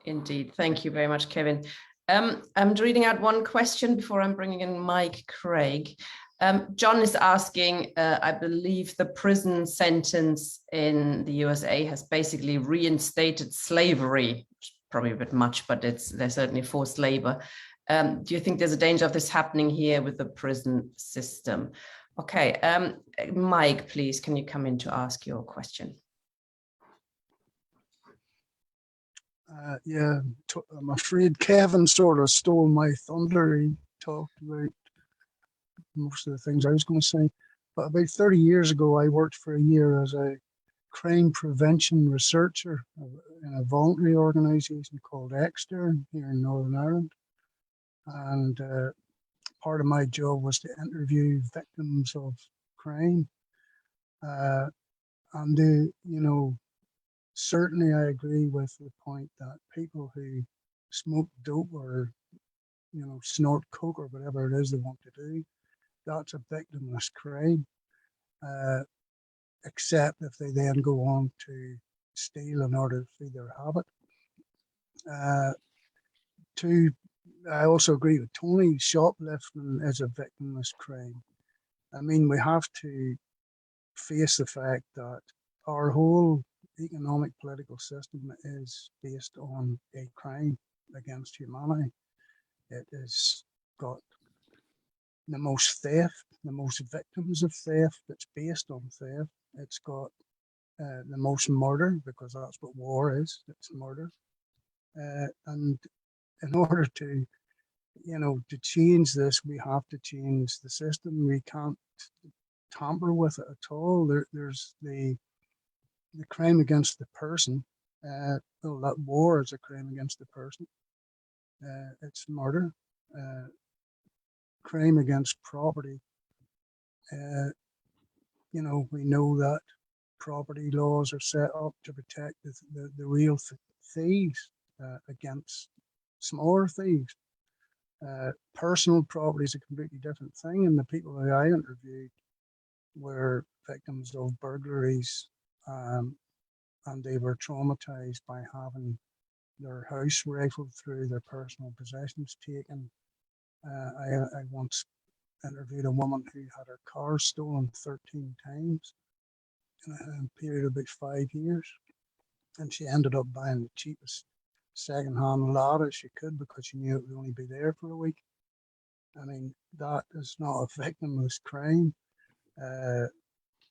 Indeed. Thank you very much, Kevin. I'm reading out one question before I'm bringing in Mike Craig. John is asking, I believe the prison sentence in the USA has basically reinstated slavery, probably a bit much, but there's certainly forced labor. Do you think there's a danger of this happening here with the prison system? Okay, Mike, please, can you come in to ask your question? Yeah, I'm afraid Kevin sort of stole my thunder. He talked about most of the things I was going to say. But about 30 years ago, I worked for a year as a crime prevention researcher in a voluntary organisation called Exter here in Northern Ireland. And part of my job was to interview victims of crime. And certainly I agree with the point that people who smoke dope or, snort coke or whatever it is they want to do, that's a victimless crime, except if they then go on to steal in order to feed their habit. I also agree with Tony, shoplifting is a victimless crime. I mean, we have to face the fact that our whole economic political system is based on a crime against humanity. It has got the most theft, the most victims of theft. It's based on theft. It's got the most murder, because that's what war is. It's murder. And in order to, to change this, we have to change the system. We can't tamper with it at all. There's the crime against the person. Well, that war is a crime against the person. It's murder. Crime against property. We know that property laws are set up to protect the real thieves against smaller thieves. Personal property is a completely different thing, and the people that I interviewed were victims of burglaries, and they were traumatized by having their house rifled through, their personal possessions taken. I once interviewed a woman who had her car stolen 13 times in a period of about 5 years, and she ended up buying the cheapest second-hand Lada she could because she knew it would only be there for a week. I mean, that is not a victimless crime.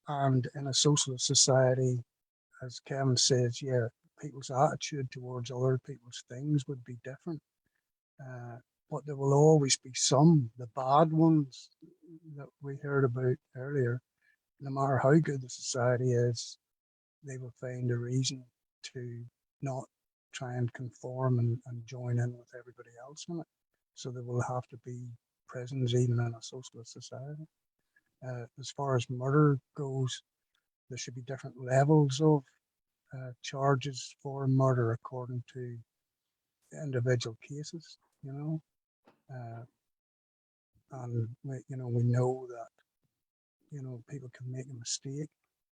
And in a socialist society, as Kevin says, yeah, people's attitude towards other people's things would be different. But there will always be some, the bad ones that we heard about earlier. No matter how good the society is, they will find a reason to not try and conform and join in with everybody else in it. So there will have to be prisons even in a socialist society. As far as murder goes, there should be different levels of charges for murder according to individual cases, and we know that people can make a mistake,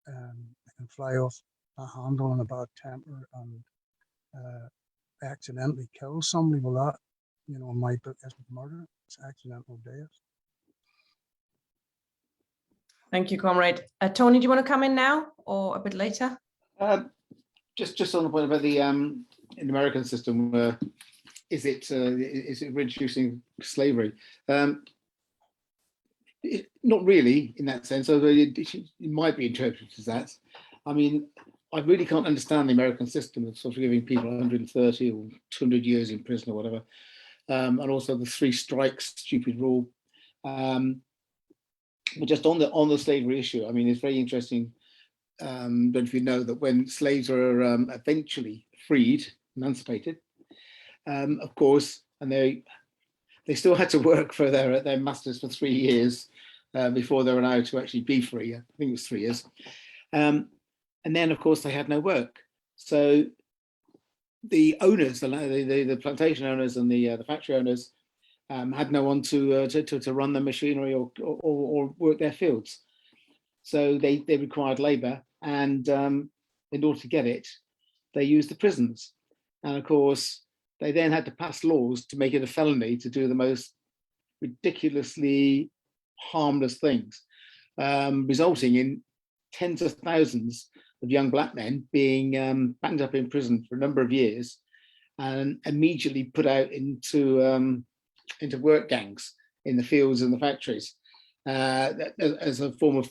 they can fly off a handle in a bad temper and accidentally kill somebody. Well, that, in my book, isn't murder, it's accidental death. Thank you, comrade. Tony, do you want to come in now or a bit later? Just on the point about the in the American system, is it reducing slavery? Not really in that sense, although it might be interpreted as that. I mean, I really can't understand the American system of sort of giving people 130 or 200 years in prison or whatever, and also the 3 strikes stupid rule. But just on the slavery issue, I mean, it's very interesting. Don't know if you know that when slaves were eventually freed, emancipated, of course, and they still had to work for their masters for 3 years before they were allowed to actually be free. I think it was 3 years. And then, of course, they had no work. So the owners, the plantation owners and the factory owners had no one to run the machinery or work their fields. So they required labour, and in order to get it, they used the prisons. And of course, they then had to pass laws to make it a felony to do the most ridiculously harmless things, resulting in tens of thousands of young black men being banged up in prison for a number of years and immediately put out into work gangs in the fields and the factories as a form of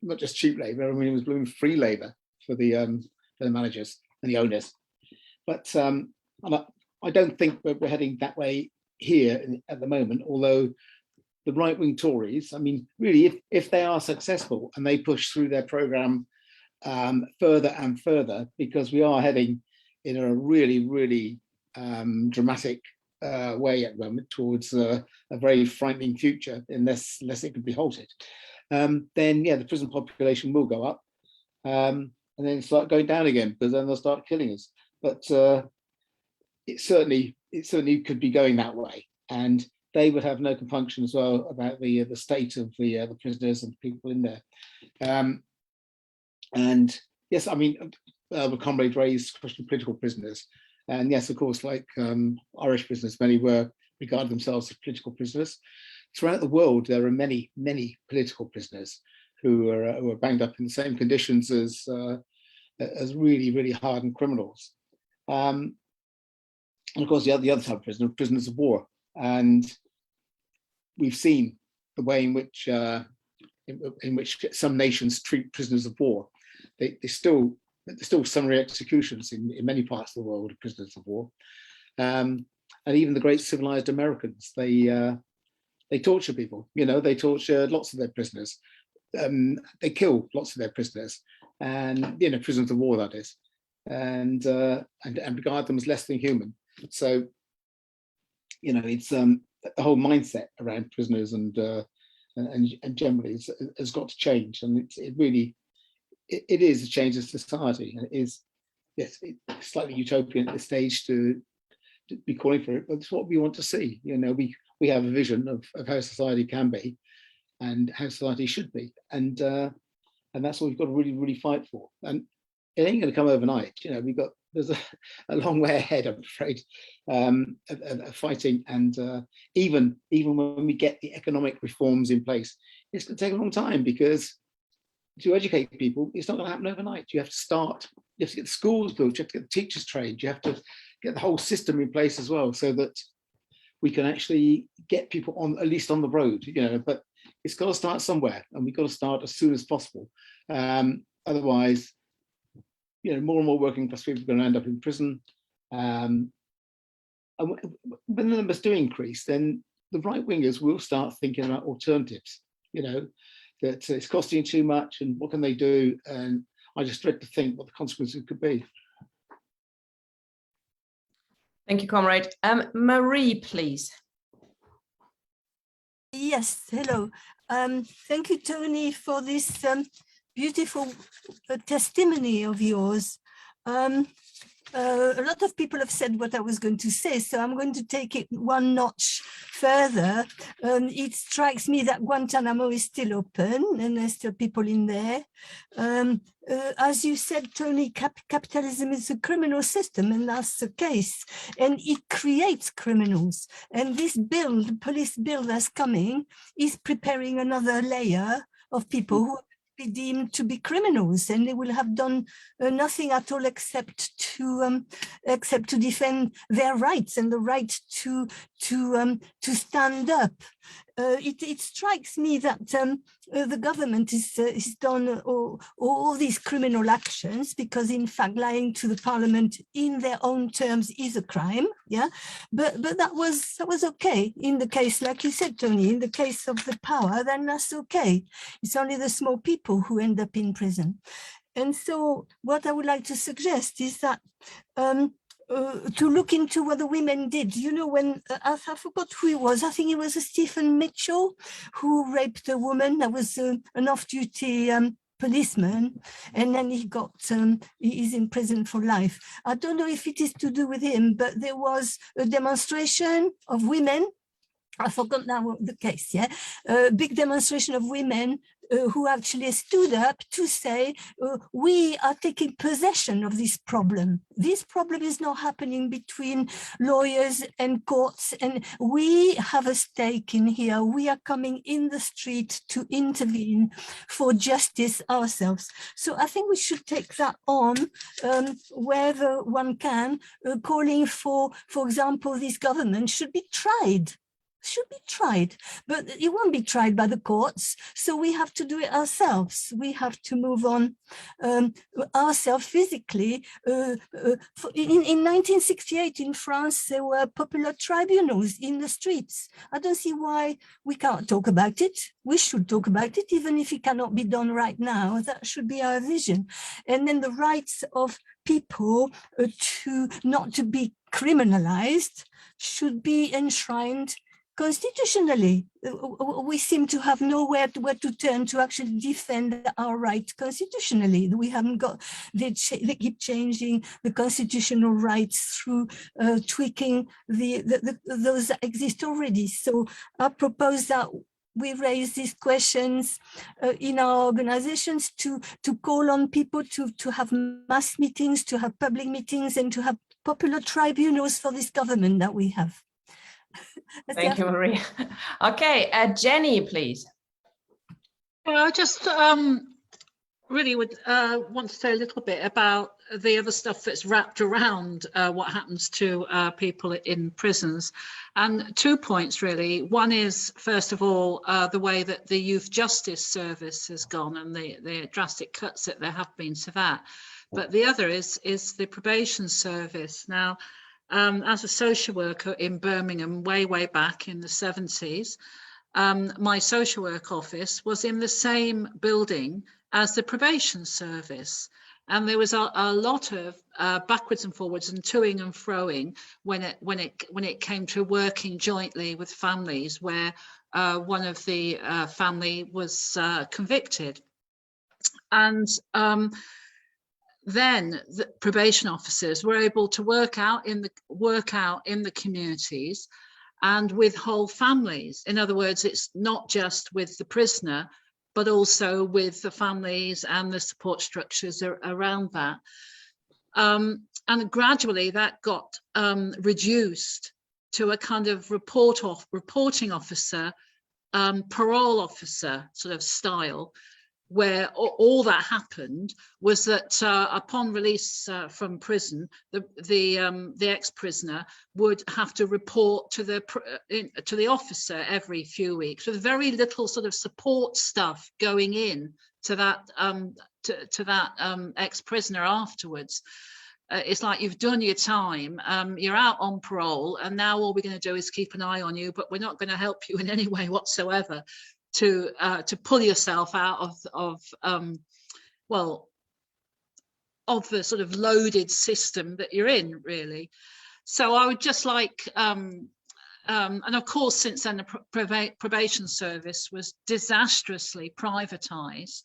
not just cheap labour. I mean, it was blooming free labour for the managers and the owners. But I don't think we're heading that way here at the moment, although the right-wing Tories, I mean, really, if they are successful and they push through their programme further and further, because we are heading in a really, really dramatic way at the moment towards a very frightening future, unless it could be halted, then yeah, the prison population will go up. and then start going down again, because then they'll start killing us. But it certainly could be going that way, and they would have no compunction as well about the state of the prisoners and people in there. And yes, I mean, the comrade raised the question of political prisoners, and yes, of course, like Irish prisoners, many were regarded themselves as political prisoners. Throughout the world, there are many political prisoners who are banged up in the same conditions as really hardened criminals. And of course, the other type of prisoner, prisoners of war, and we've seen the way in which some nations treat prisoners of war. There's still summary executions in many parts of the world of prisoners of war, and even the great civilized Americans, they torture people. You know, they torture lots of their prisoners. They kill lots of their prisoners, and prisoners of war, that is, and regard them as less than human. So, it's the whole mindset around prisoners and generally has got to change, and it is a change of society, and it is, yes, it's slightly utopian at this stage to be calling for it, but it's what we want to see. We have a vision of how society can be and how society should be, and that's what we've got to really fight for. And it ain't going to come overnight. There's a long way ahead, I'm afraid, of fighting. And even when we get the economic reforms in place, it's going to take a long time, because to educate people, it's not going to happen overnight. You have to get the schools built, you have to get the teachers trained, you have to get the whole system in place as well, so that we can actually get people on, at least on the road. But it's got to start somewhere, and we've got to start as soon as possible. Otherwise, more and more working class people are going to end up in prison. And when the numbers do increase, then the right wingers will start thinking about alternatives. That it's costing too much, and what can they do? And I just dread to think what the consequences could be. Thank you, comrade. Marie, please. Yes, hello. Thank you, Tony, for this beautiful testimony of yours. A lot of people have said what I was going to say, so I'm going to take it one notch further. It strikes me that Guantanamo is still open and there's still people in there. As you said, Tony, capitalism is a criminal system, and that's the case. And it creates criminals. And this bill, the police bill that's coming, is preparing another layer of people who be deemed to be criminals, and they will have done nothing at all except to defend their rights and the right to stand up. It strikes me that the government is done all these criminal actions because, in fact, lying to the parliament in their own terms is a crime. Yeah, but that was okay in the case, like you said, Tony. In the case of the power, then that's okay. It's only the small people who end up in prison. And so, what I would like to suggest is that. To look into what the women did. When I forgot who it was, I think it was Stephen Mitchell who raped a woman that was an off-duty policeman, and then he is in prison for life. I don't know if it is to do with him, but there was a demonstration of women. I forgot now the case, yeah? A big demonstration of women who actually stood up to say, we are taking possession of this problem. This problem is not happening between lawyers and courts, and we have a stake in here. We are coming in the street to intervene for justice ourselves. So I think we should take that on wherever one can, calling for example, this government should be tried. But it won't be tried by the courts, so we have to do it ourselves. We have to move on ourselves physically. In 1968 in France, there were popular tribunals in the streets. I don't see why we can't talk about it. We should talk about it, even if it cannot be done right now. That should be our vision. And then the rights of people not to be criminalized should be enshrined constitutionally, we seem to have nowhere where to turn to actually defend our rights constitutionally. We haven't got, they keep changing the constitutional rights through tweaking those that exist already. So I propose that we raise these questions in our organizations to call on people to have mass meetings, to have public meetings, and to have popular tribunals for this government that we have. Thank you, Maria. Okay, Jenny, please. Yeah, I just really would want to say a little bit about the other stuff that's wrapped around what happens to people in prisons. And 2 points, really. One is, first of all, the way that the Youth Justice Service has gone and the drastic cuts that there have been to that. But the other is the probation service. Now, as a social worker in Birmingham, way back in the 70s, my social work office was in the same building as the probation service. And there was a lot of backwards and forwards and toing and froing when it came to working jointly with families where one of the family was convicted. And then the probation officers were able to work out in the communities and with whole families. In other words, it's not just with the prisoner, but also with the families and the support structures around that. And gradually that got reduced to a kind of reporting officer, parole officer sort of style, where all that happened was that upon release from prison, the ex-prisoner would have to report to the officer every few weeks, with very little sort of support stuff going in to that ex-prisoner afterwards. It's like you've done your time, you're out on parole, and now all we're going to do is keep an eye on you, but we're not going to help you in any way whatsoever to pull yourself out of the sort of loaded system that you're in, really. So I would just like, and of course, since then the probation service was disastrously privatized,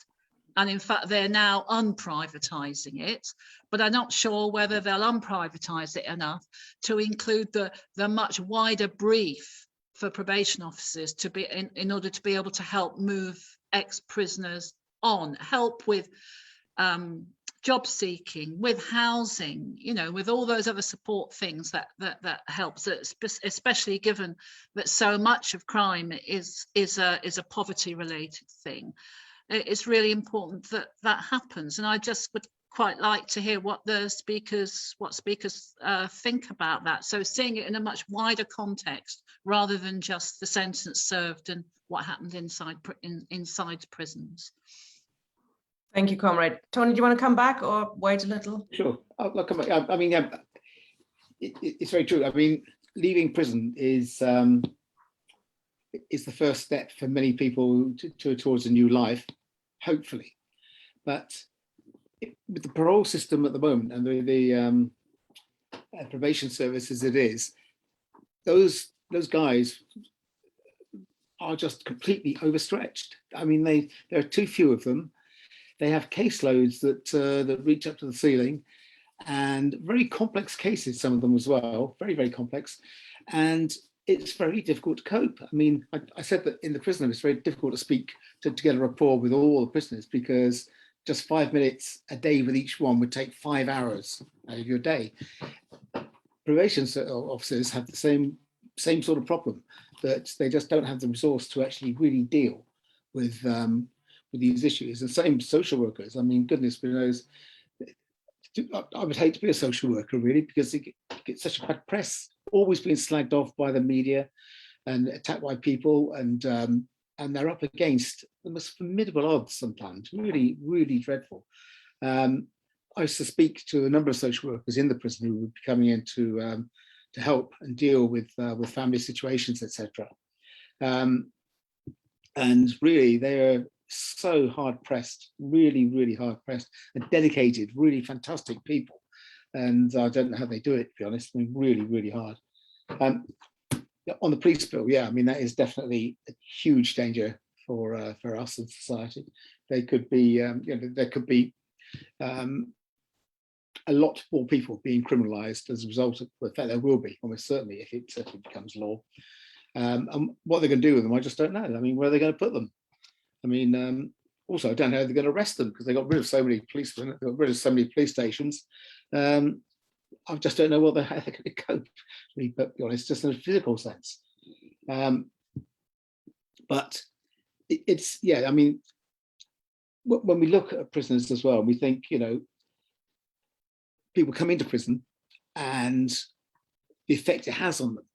and in fact they're now unprivatizing it, but I'm not sure whether they'll unprivatize it enough to include the much wider brief for probation officers to be in order to be able to help move ex-prisoners on, help with job seeking, with housing, you know, with all those other support things that helps, especially given that so much of crime is a poverty related thing. It's really important that that happens, and I just would quite like to hear what speakers think about that. So seeing it in a much wider context rather than just the sentence served and what happened inside prisons. Thank you, Comrade. Tony, do you want to come back or wait a little? Sure. I'll come back. I mean, it's very true. I mean, leaving prison is the first step for many people towards a new life, hopefully. But with the parole system at the moment and the probation service as it is, those guys are just completely overstretched. I mean, there are too few of them. They have caseloads that reach up to the ceiling, and very complex cases, some of them as well, very complex, and it's very difficult to cope. I mean, I said that in the prison it's very difficult to speak to get a rapport with all the prisoners, because just 5 minutes a day with each one would take 5 hours out of your day. Probation officers have the same sort of problem, that they just don't have the resource to actually really deal with these issues. And same social workers. I mean, goodness knows, I would hate to be a social worker, really, because it gets such a bad press, always being slagged off by the media and attacked by people, and they're up against the most formidable odds sometimes, really dreadful. I used to speak to a number of social workers in the prison who would be coming in to help and deal with family situations, etc. And really, they are so hard pressed, really hard pressed, and dedicated, really fantastic people. And I don't know how they do it, to be honest. I mean, really hard. on the police bill, yeah, I mean, that is definitely a huge danger for us in society. They could be, there could be a lot more people being criminalised as a result of, in fact, there will be, almost certainly, if it becomes law. And what they're going to do with them, I just don't know. I mean, where are they going to put them? I mean, also, I don't know how they're going to arrest them, because they got rid of so many policemen, they got rid of so many police stations. I just don't know how they're going to cope, to be honest, just in a physical sense. But it's, yeah, I mean, when we look at prisoners as well, we think, people come into prison and the effect it has on them.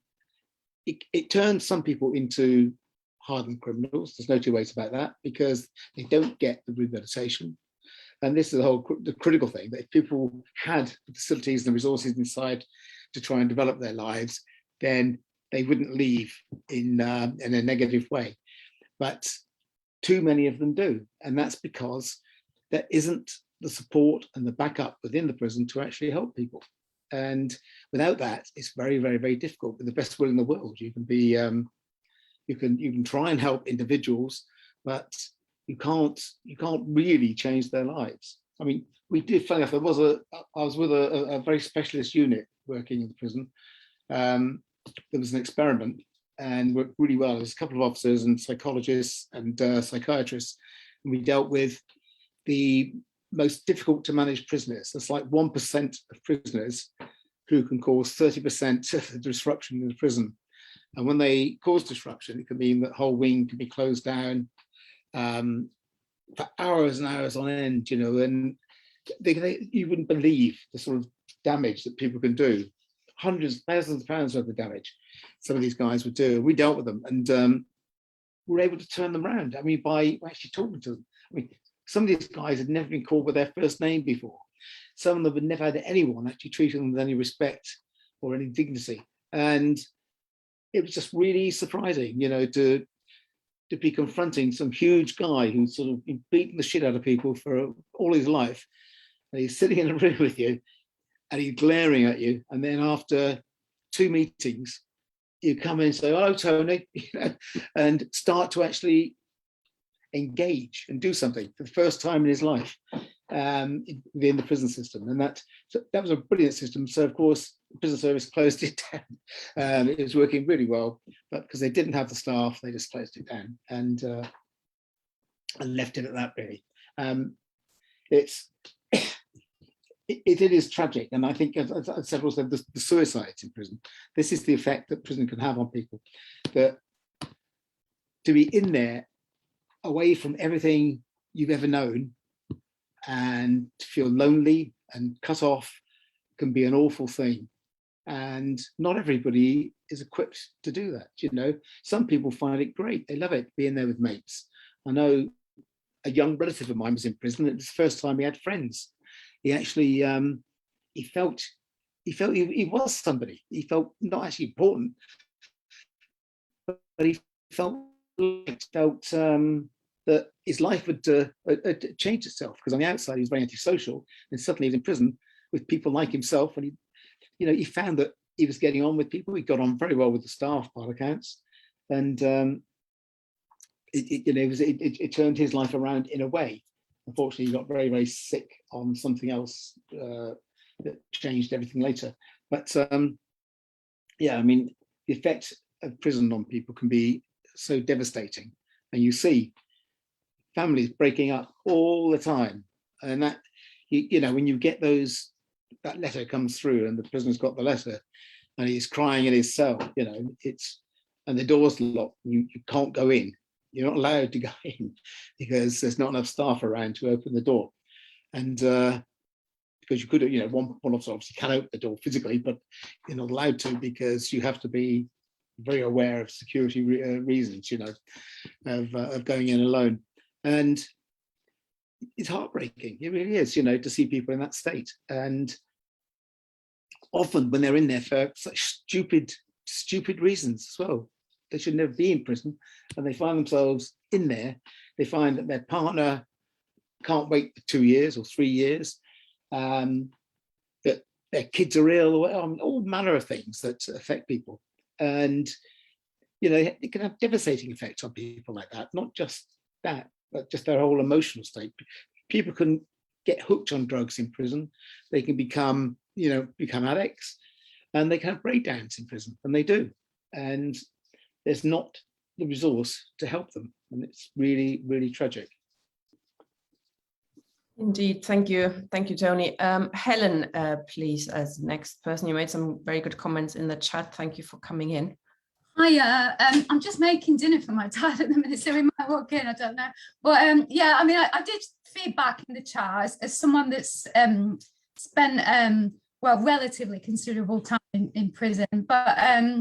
It turns some people into hardened criminals. There's no two ways about that, because they don't get the rehabilitation. And this is the critical thing, that if people had the facilities and the resources inside to try and develop their lives, then they wouldn't leave in a negative way. But too many of them do. And that's because there isn't the support and the backup within the prison to actually help people. And without that, it's very, very, very difficult. With the best will in the world, you can be, you can try and help individuals, but you can't really change their lives. I mean, we did, funny enough, I was with a very specialist unit working in the prison. There was an experiment and worked really well. There's a couple of officers and psychologists and psychiatrists, and we dealt with the most difficult to manage prisoners. That's like 1% of prisoners who can cause 30% of the disruption in the prison. And when they cause disruption, it can mean that whole wing can be closed down for hours and hours on end, and you wouldn't believe the sort of damage that people can do. Hundreds, thousands of pounds worth of damage some of these guys would do. We dealt with them, and we were able to turn them around. I mean, by actually talking to them. I mean, some of these guys had never been called with their first name before. Some of them had never had anyone actually treat them with any respect or any dignity. And it was just really surprising, to be confronting some huge guy who's sort of been beating the shit out of people for all his life. And he's sitting in a room with you and he's glaring at you. And then after 2 meetings, you come in and say, "Hello, Tony," and start to actually engage and do something for the first time in his life within the prison system. And that was a brilliant system. So of course the prison service closed it down. It was working really well, but because they didn't have the staff, they just closed it down and left it at that, really. It is tragic, and I think, as several said, the suicides in prison, this is the effect that prison can have on people, that to be in there away from everything you've ever known and to feel lonely and cut off can be an awful thing. And not everybody is equipped to do that. Some people find it great. They love it, being there with mates. I know a young relative of mine was in prison. It was the first time he had friends. He actually, he felt he was somebody. He felt not actually important, but he felt that his life would change itself, because on the outside he was very antisocial, and suddenly he was in prison with people like himself, and he found that he was getting on with people. He got on very well with the staff, by all accounts, and it turned his life around in a way. Unfortunately, he got very, very sick on something else that changed everything later. But yeah, I mean, the effect of prison on people can be so devastating, and you see families breaking up all the time. And that, when you get that letter comes through and the prisoner's got the letter and he's crying in his cell, and the door's locked, you can't go in. You're not allowed to go in because there's not enough staff around to open the door. And because you could, one officer obviously can open the door physically, but you're not allowed to, because you have to be very aware of security reasons, of going in alone. And it's heartbreaking. It really is, to see people in that state. And often when they're in there for such stupid reasons as well, they should never be in prison, and they find themselves in there. They find that their partner can't wait for 2 years or 3 years, that their kids are ill, all manner of things that affect people. And you know, it can have devastating effects on people like that. Not just that, but just their whole emotional state. People can get hooked on drugs in prison. They can become, you know, become addicts, and they can have breakdowns in prison, and they do. And there's not the resource to help them, and it's really, really tragic. Indeed, thank you, Tony. Helen, please, as next person. You made some very good comments in the chat. Thank you for coming in. Hiya, I'm just making dinner for my dad at the minute, so we might walk in, I don't know. But yeah, I mean, I did feedback in the chat as someone that's spent, well, relatively considerable time in prison, but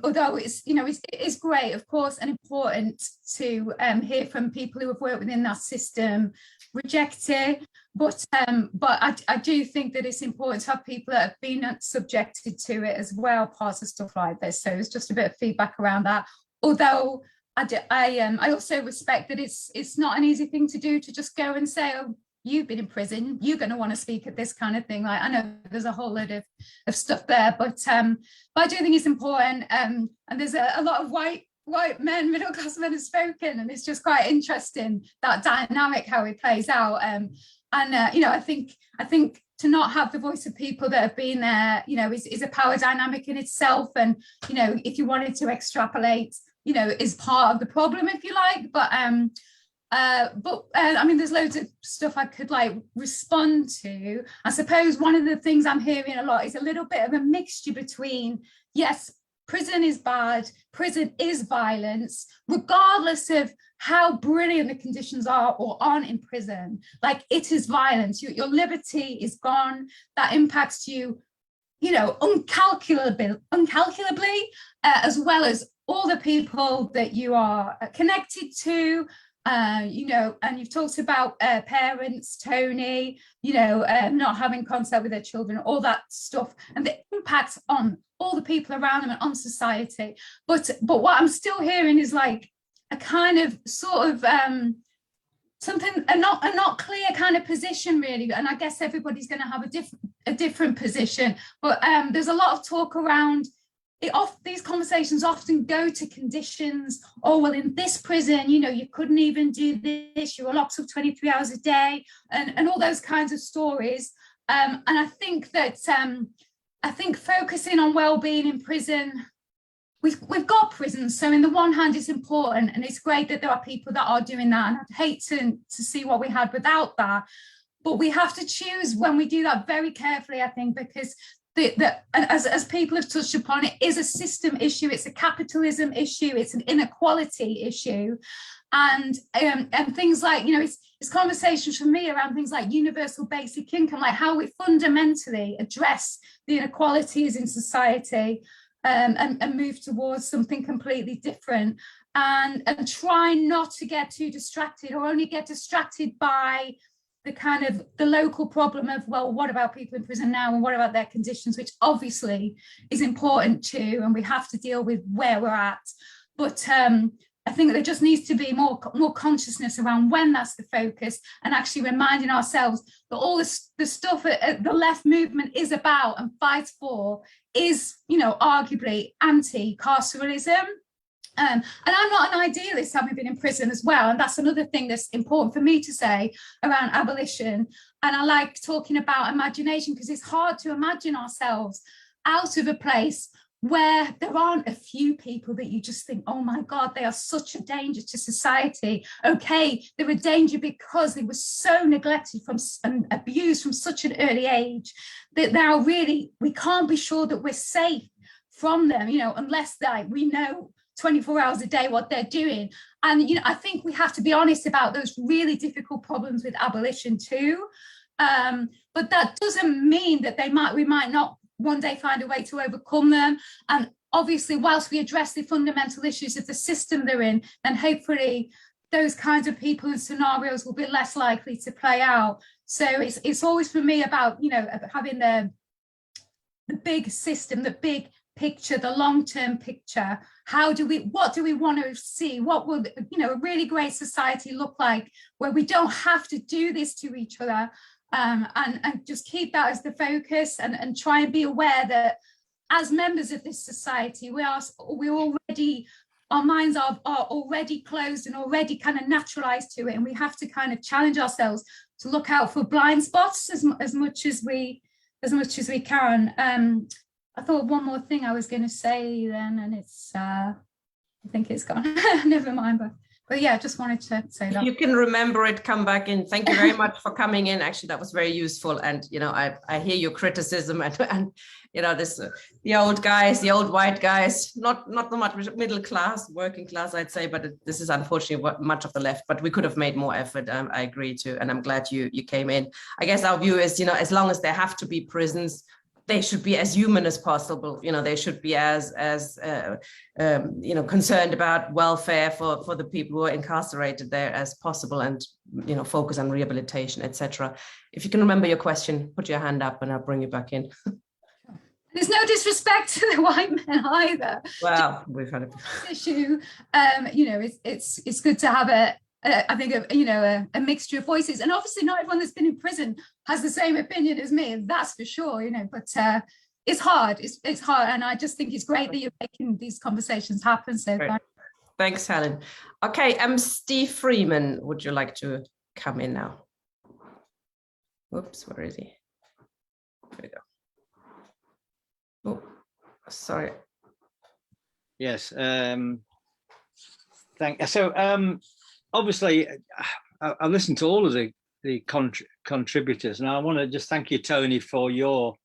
although it's, you know, it's great, of course, and important to hear from people who have worked within that system reject it, but I do think that it's important to have people that have been subjected to it as well, parts of stuff like this. So it's just a bit of feedback around that. Although I also respect that it's not an easy thing to do, to just go and say, oh, you've been in prison, you're going to want to speak at this kind of thing. Like, I know there's a whole load of stuff there, but I do think it's important. And there's a lot of white men, middle class men have spoken, and it's just quite interesting, that dynamic, how it plays out. You know, I think to not have the voice of people that have been there, you know, is a power dynamic in itself. And, you know, if you wanted to extrapolate, you know, is part of the problem, if you like. But I mean, there's loads of stuff I could like respond to. I suppose one of the things I'm hearing a lot is a little bit of a mixture between, yes, prison is bad, prison is violence, regardless of how brilliant the conditions are or aren't in prison. Like, it is violence. Your liberty is gone. That impacts you, you know, uncalculably, as well as all the people that you are connected to. You know, and you've talked about parents, Tony, you know, not having contact with their children, all that stuff, and the impact on all the people around them and on society. But what I'm still hearing is like a kind of sort of something, a not clear kind of position, really. And I guess everybody's going to have a different position. But there's a lot of talk around these conversations often go to conditions. Oh, well, in this prison, you know, you couldn't even do this, you were locked up 23 hours a day, and all those kinds of stories. And I think that focusing on well-being in prison, we've got prisons, so in the one hand it's important, and it's great that there are people that are doing that, and I'd hate to see what we had without that. But we have to choose when we do that very carefully, I think, because as people have touched upon, it is a system issue, it's a capitalism issue, it's an inequality issue, and things like, you know, it's conversations for me around things like universal basic income, like how we fundamentally address the inequalities in society, and move towards something completely different, and try not to get too distracted, or only get distracted by the kind of the local problem of, well, what about people in prison now, and what about their conditions, which obviously is important too, and we have to deal with where we're at. But I think there just needs to be more consciousness around when that's the focus, and actually reminding ourselves that all the stuff that the left movement is about and fights for is, you know, arguably anti-carceralism. And I'm not an idealist, having been in prison as well. And that's another thing that's important for me to say around abolition. And I like talking about imagination, because it's hard to imagine ourselves out of a place where there aren't a few people that you just think, oh my God, they are such a danger to society. Okay, they're a danger because they were so neglected and abused from such an early age that now really we can't be sure that we're safe from them, you know, unless we know 24 hours a day what they're doing. And, you know, I think we have to be honest about those really difficult problems with abolition too. But that doesn't mean that we might not one day find a way to overcome them. And obviously, whilst we address the fundamental issues of the system they're in, then hopefully those kinds of people and scenarios will be less likely to play out. So it's always for me about, you know, having the big system, the big picture, the long-term picture. What do we want to see? What will, you know, a really great society look like, where we don't have to do this to each other, and just keep that as the focus, and try and be aware that as members of this society, our minds are already closed and already kind of naturalized to it, and we have to kind of challenge ourselves to look out for blind spots as much as we can. I thought one more thing I was going to say then, and it's I think it's gone. Never mind, but yeah, just wanted to say that. You can remember it, come back in. Thank you very much for coming in. Actually, that was very useful. And, you know, I hear your criticism and you know, this, the old guys, the old white guys, not so much middle class, working class, I'd say, but this is unfortunately what much of the left, but we could have made more effort. I agree too. And I'm glad you came in. I guess our view is, you know, as long as there have to be prisons, they should be as human as possible. You know, they should be as you know, concerned about welfare for the people who are incarcerated there as possible, and, you know, focus on rehabilitation, etc. If you can remember your question, put your hand up and I'll bring you back in. There's no disrespect to the white men either. Well, we've had a issue. You know, it's good to have I think a mixture of voices, and obviously not everyone that's been in prison has the same opinion as me, that's for sure, you know, but it's hard, it's hard, and I just think it's great that you're making these conversations happen. So thanks, Helen. Okay, Steve Freeman, would you like to come in now? Whoops, where is he? There we go. Oh, sorry. Yes, obviously, I listened to all of the contributors, and I want to just thank you, Tony, for your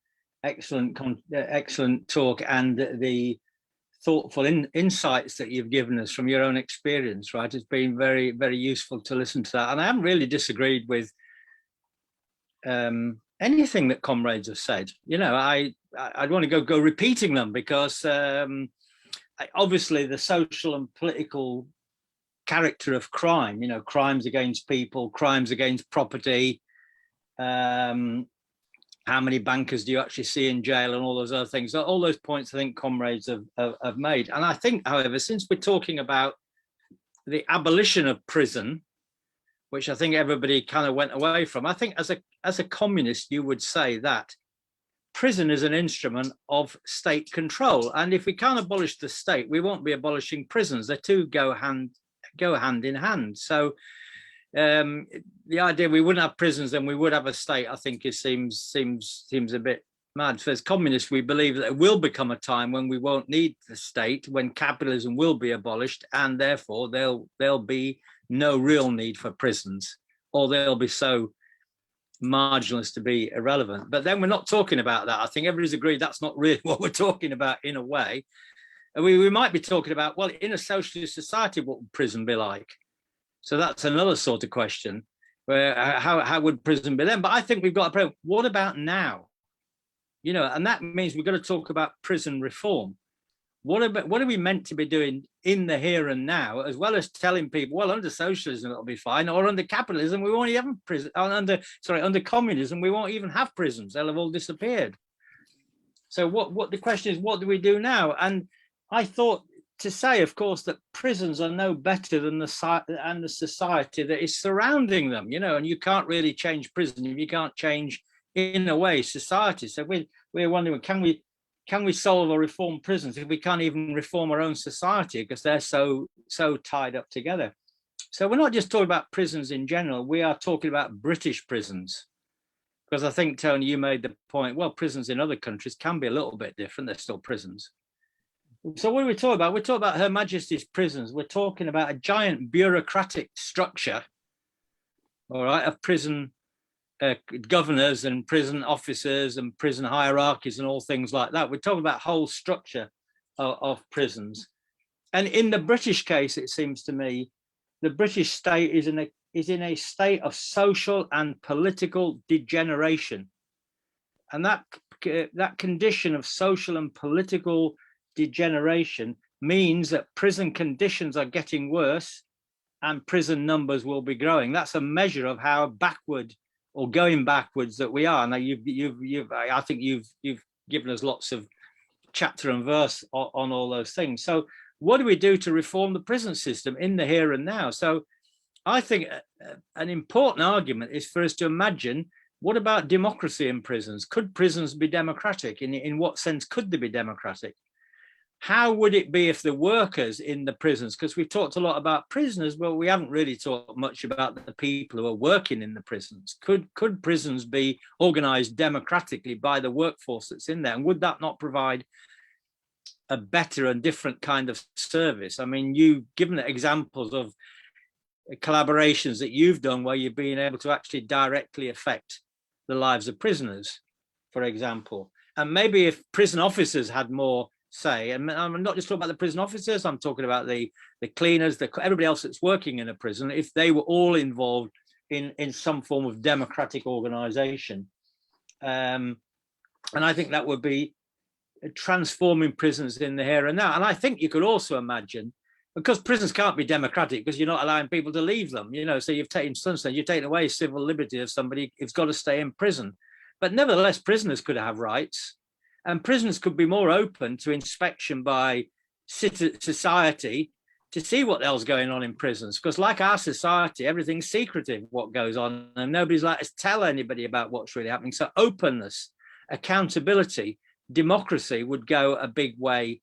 excellent talk and the thoughtful insights that you've given us from your own experience. Right, it's been very, very useful to listen to that, and I haven't really disagreed with anything that comrades have said. You know, I'd want to go repeating them, because obviously the social and political character of crime, you know, crimes against people, crimes against property, how many bankers do you actually see in jail, and all those other things. All those points I think comrades have made. And I think, however, since we're talking about the abolition of prison, which I think everybody kind of went away from, I think as a communist, you would say that prison is an instrument of state control. And if we can't abolish the state, we won't be abolishing prisons. The two go hand in hand. So the idea we wouldn't have prisons, then we would have a state, I think it seems a bit mad. So as communists, we believe that there will become a time when we won't need the state, when capitalism will be abolished, and therefore there'll be no real need for prisons, or they'll be so marginal as to be irrelevant. But then we're not talking about that. I think everybody's agreed that's not really what we're talking about in a way. And we might be talking about, well, in a socialist society, what would prison be like? So that's another sort of question, where how would prison be then? But I think we've got a problem. What about now? You know, and that means we've got to talk about prison reform. What are we meant to be doing in the here and now, as well as telling people, well, under socialism it'll be fine, or under capitalism we won't even have prison, under communism we won't even have prisons, they'll have all disappeared. So what the question is, what do we do now? And I thought to say, of course, that prisons are no better than the society that is surrounding them, you know, and you can't really change prison if you can't change, in a way, society. So we're wondering, can we solve or reform prisons if we can't even reform our own society, because they're so tied up together? So we're not just talking about prisons in general, we are talking about British prisons. Because I think, Tony, you made the point, well, prisons in other countries can be a little bit different, they're still prisons. So what are we talking about? We're talking about Her Majesty's prisons. We're talking about a giant bureaucratic structure, all right, of prison governors and prison officers and prison hierarchies and all things like that. We're talking about whole structure of prisons. And in the British case, it seems to me, the British state is in a state of social and political degeneration. And that condition of social and political degeneration means that prison conditions are getting worse and prison numbers will be growing. That's a measure of how backward or going backwards that we are. Now I think you've given us lots of chapter and verse on all those things. So what do we do to reform the prison system in the here and now? So I think an important argument is for us to imagine What about democracy in prisons? Could prisons be democratic? In what sense could they be democratic? How would it be if the workers in the prisons, because we've talked a lot about prisoners, but we haven't really talked much about the people who are working in the prisons. Could prisons be organized democratically by the workforce that's in there? And would that not provide a better and different kind of service? I mean, you've given examples of collaborations that you've done where you've been able to actually directly affect the lives of prisoners, for example. And maybe if prison officers had more say, and I'm not just talking about the prison officers, I'm talking about the cleaners, everybody else that's working in a prison, if they were all involved in some form of democratic organization. And I think that would be transforming prisons in the here and now. And I think you could also imagine, because prisons can't be democratic because you're not allowing people to leave them, you know, so you've taken away civil liberty of somebody who's got to stay in prison. But nevertheless, prisoners could have rights, and prisons could be more open to inspection by society to see what else going on in prisons. Because like our society, everything's secretive, what goes on, and nobody's like to tell anybody about what's really happening. So openness, accountability, democracy would go a big way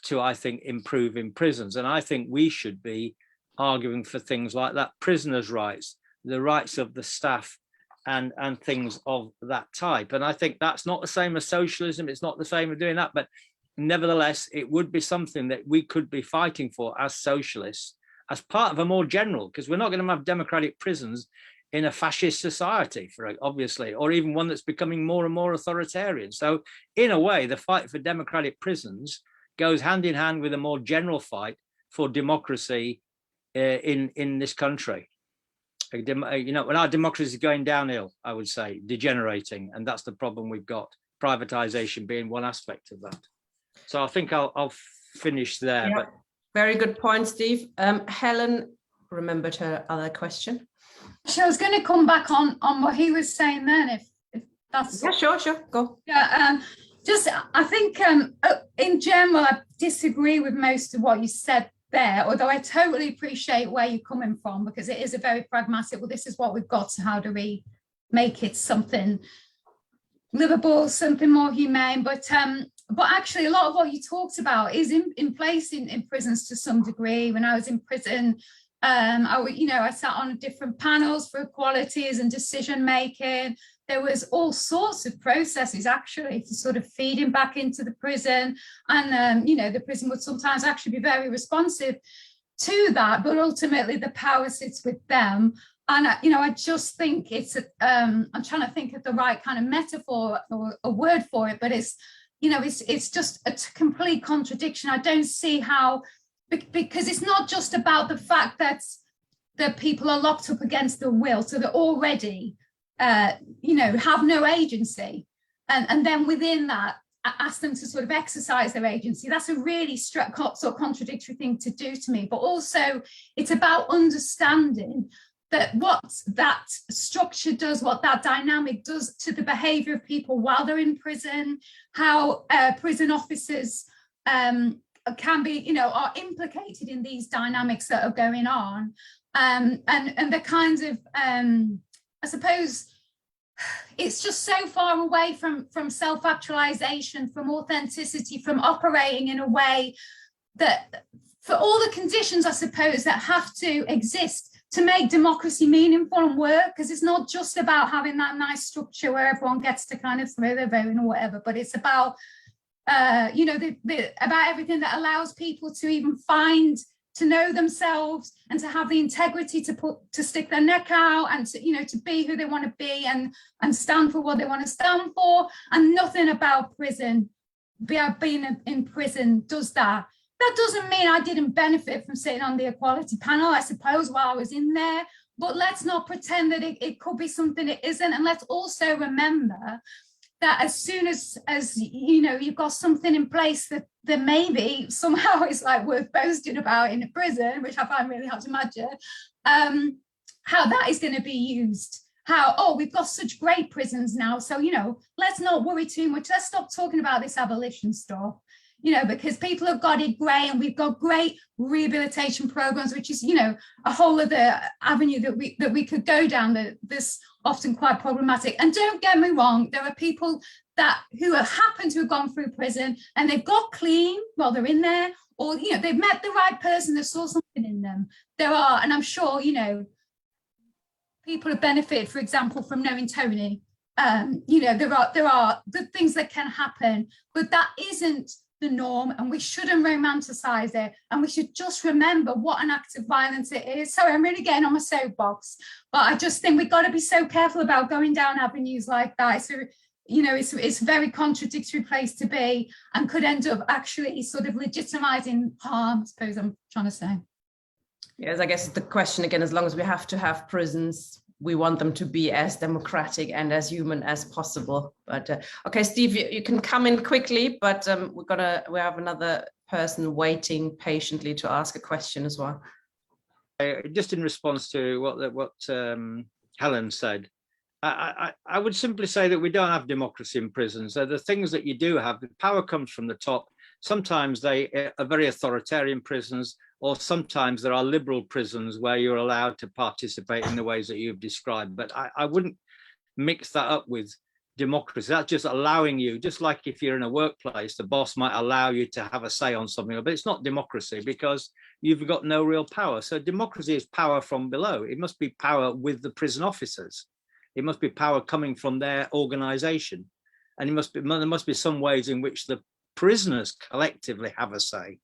to, I think, improving prisons. And I think we should be arguing for things like that, prisoners' rights, the rights of the staff, and things of that type. And I think that's not the same as socialism. It's not the same as doing that, but nevertheless, it would be something that we could be fighting for as socialists, as part of a more general, because we're not going to have democratic prisons in a fascist society, obviously, or even one that's becoming more and more authoritarian. So in a way, the fight for democratic prisons goes hand in hand with a more general fight for democracy in this country. You know, when our democracy is going downhill, I would say, degenerating, and that's the problem we've got, privatization being one aspect of that. So I think I'll finish there. Yeah. But Very good point, Steve. Helen remembered her other question. So I was going to come back on what he was saying then, if that's... Yeah, sure, go. Yeah, I think in general, I disagree with most of what you said there, although I totally appreciate where you're coming from, because it is a very pragmatic, well, this is what we've got, so how do we make it something livable, something more humane? But actually a lot of what you talked about is in place in prisons to some degree. When I was in prison, I sat on different panels for equalities and decision making. There was all sorts of processes actually for sort of feeding back into the prison, and the prison would sometimes actually be very responsive to that, but ultimately the power sits with them. And I just think it's I'm trying to think of the right kind of metaphor or a word for it, but it's just a complete contradiction. I don't see how, because it's not just about the fact that the people are locked up against their will, so they're already have no agency, and then within that ask them to sort of exercise their agency. That's a really sort of contradictory thing to do to me. But also it's about understanding that what that structure does, what that dynamic does to the behavior of people while they're in prison, how prison officers can be, are implicated in these dynamics that are going on, and the kinds of I suppose it's just so far away from self-actualization, from authenticity, from operating in a way that, for all the conditions, I suppose, that have to exist to make democracy meaningful and work, because it's not just about having that nice structure where everyone gets to kind of throw their vote in or whatever, but it's about about everything that allows people to even find, to know themselves, and to have the integrity to stick their neck out, and to be who they want to be, and stand for what they want to stand for. And nothing about prison, being in prison, does that. That doesn't mean I didn't benefit from sitting on the equality panel, I suppose, while I was in there, but let's not pretend that it could be something it isn't. And let's also remember that as soon as you've got something in place that maybe somehow is like worth boasting about in a prison, which I find really hard to imagine, how that is going to be used. We've got such great prisons now, so let's not worry too much. Let's stop talking about this abolition stuff. you know, because people have got it great, and we've got great rehabilitation programs, which is, you know, a whole other avenue that we could go down, that's often quite problematic. And don't get me wrong, there are people who have happened to have gone through prison and they've got clean while they're in there, or, you know, they've met the right person that saw something in them. There are, and I'm sure, you know, people have benefited, for example, from knowing Tony. You know, there are good things that can happen, but that isn't the norm, and we shouldn't romanticize it, and we should just remember what an act of violence it is. Sorry, I'm really getting on my soapbox, but I just think we've got to be so careful about going down avenues like that. So, you know, it's a very contradictory place to be, and could end up actually sort of legitimizing harm, I suppose I'm trying to say. Yes, I guess the question again, as long as we have to have prisons, we want them to be as democratic and as human as possible. But okay, Steve, you can come in quickly, but we have another person waiting patiently to ask a question as well. Just in response to what Helen said, I would simply say that we don't have democracy in prisons. The things that you do have, the power comes from the top. Sometimes they are very authoritarian prisons, or sometimes there are liberal prisons where you're allowed to participate in the ways that you've described. But I wouldn't mix that up with democracy. That's just allowing you, just like if you're in a workplace, the boss might allow you to have a say on something, but it's not democracy because you've got no real power. So democracy is power from below. It must be power with the prison officers. It must be power coming from their organization. And there must be some ways in which the prisoners collectively have a say,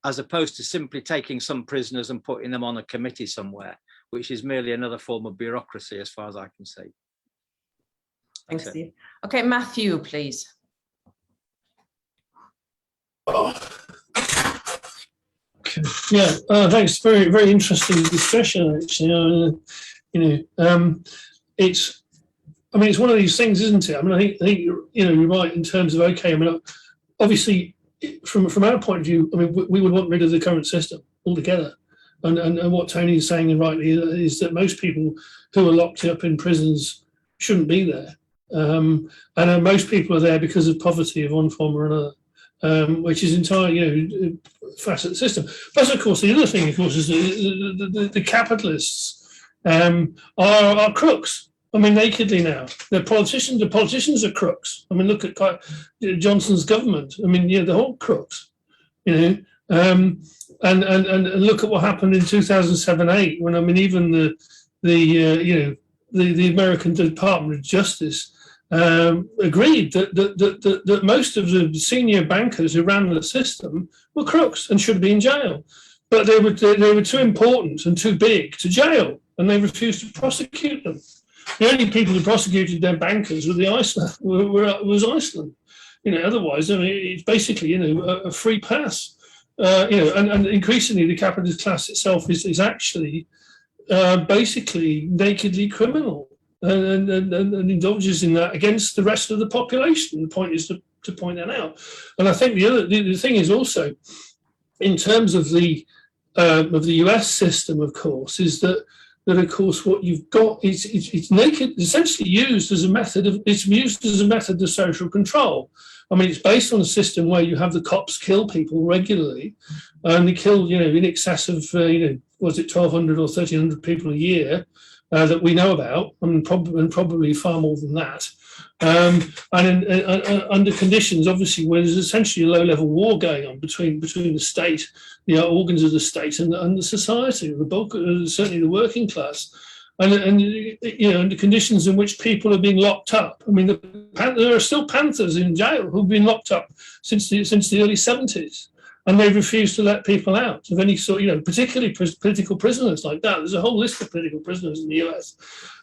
as opposed to simply taking some prisoners and putting them on a committee somewhere, which is merely another form of bureaucracy, as far as I can see. Thanks, Steve. Okay, Matthew, please. Okay. Yeah, thanks. Very, very interesting discussion, actually. It's one of these things, isn't it? I mean, I think you're right in terms of, okay, I mean, obviously, from our point of view, I mean, we would want rid of the current system altogether. And what Tony is saying, and rightly, is that most people who are locked up in prisons shouldn't be there. And most people are there because of poverty of one form or another, which is entirely, facet of the system. Plus, of course, the other thing, of course, is the capitalists are crooks. I mean, nakedly now. The politicians are crooks. I mean, look at Johnson's government. I mean, the whole crooks, and look at what happened in 2007-8 when, I mean, even the American Department of Justice agreed that most of the senior bankers who ran the system were crooks and should be in jail, but they were too important and too big to jail, and they refused to prosecute them. The only people who prosecuted their bankers was Iceland. Otherwise, I mean, it's basically a free pass. And increasingly the capitalist class itself is actually basically nakedly criminal and indulges in that against the rest of the population. The point is to point that out. And I think the thing is also, in terms of the US system, of course, is that of course what you've got is it's naked, essentially used as a method of social control. I mean, it's based on a system where you have the cops kill people regularly, and they kill, in excess of, was it 1,200 or 1,300 people a year that we know about, and probably far more than that. Under conditions, obviously, where there's essentially a low-level war going on between the state, the organs of the state, and the society, the bulk, certainly the working class, and under conditions in which people are being locked up. I mean, there are still Panthers in jail who've been locked up since the early 70s, and they refuse to let people out of any sort, particularly political prisoners like that. There's a whole list of political prisoners in the US.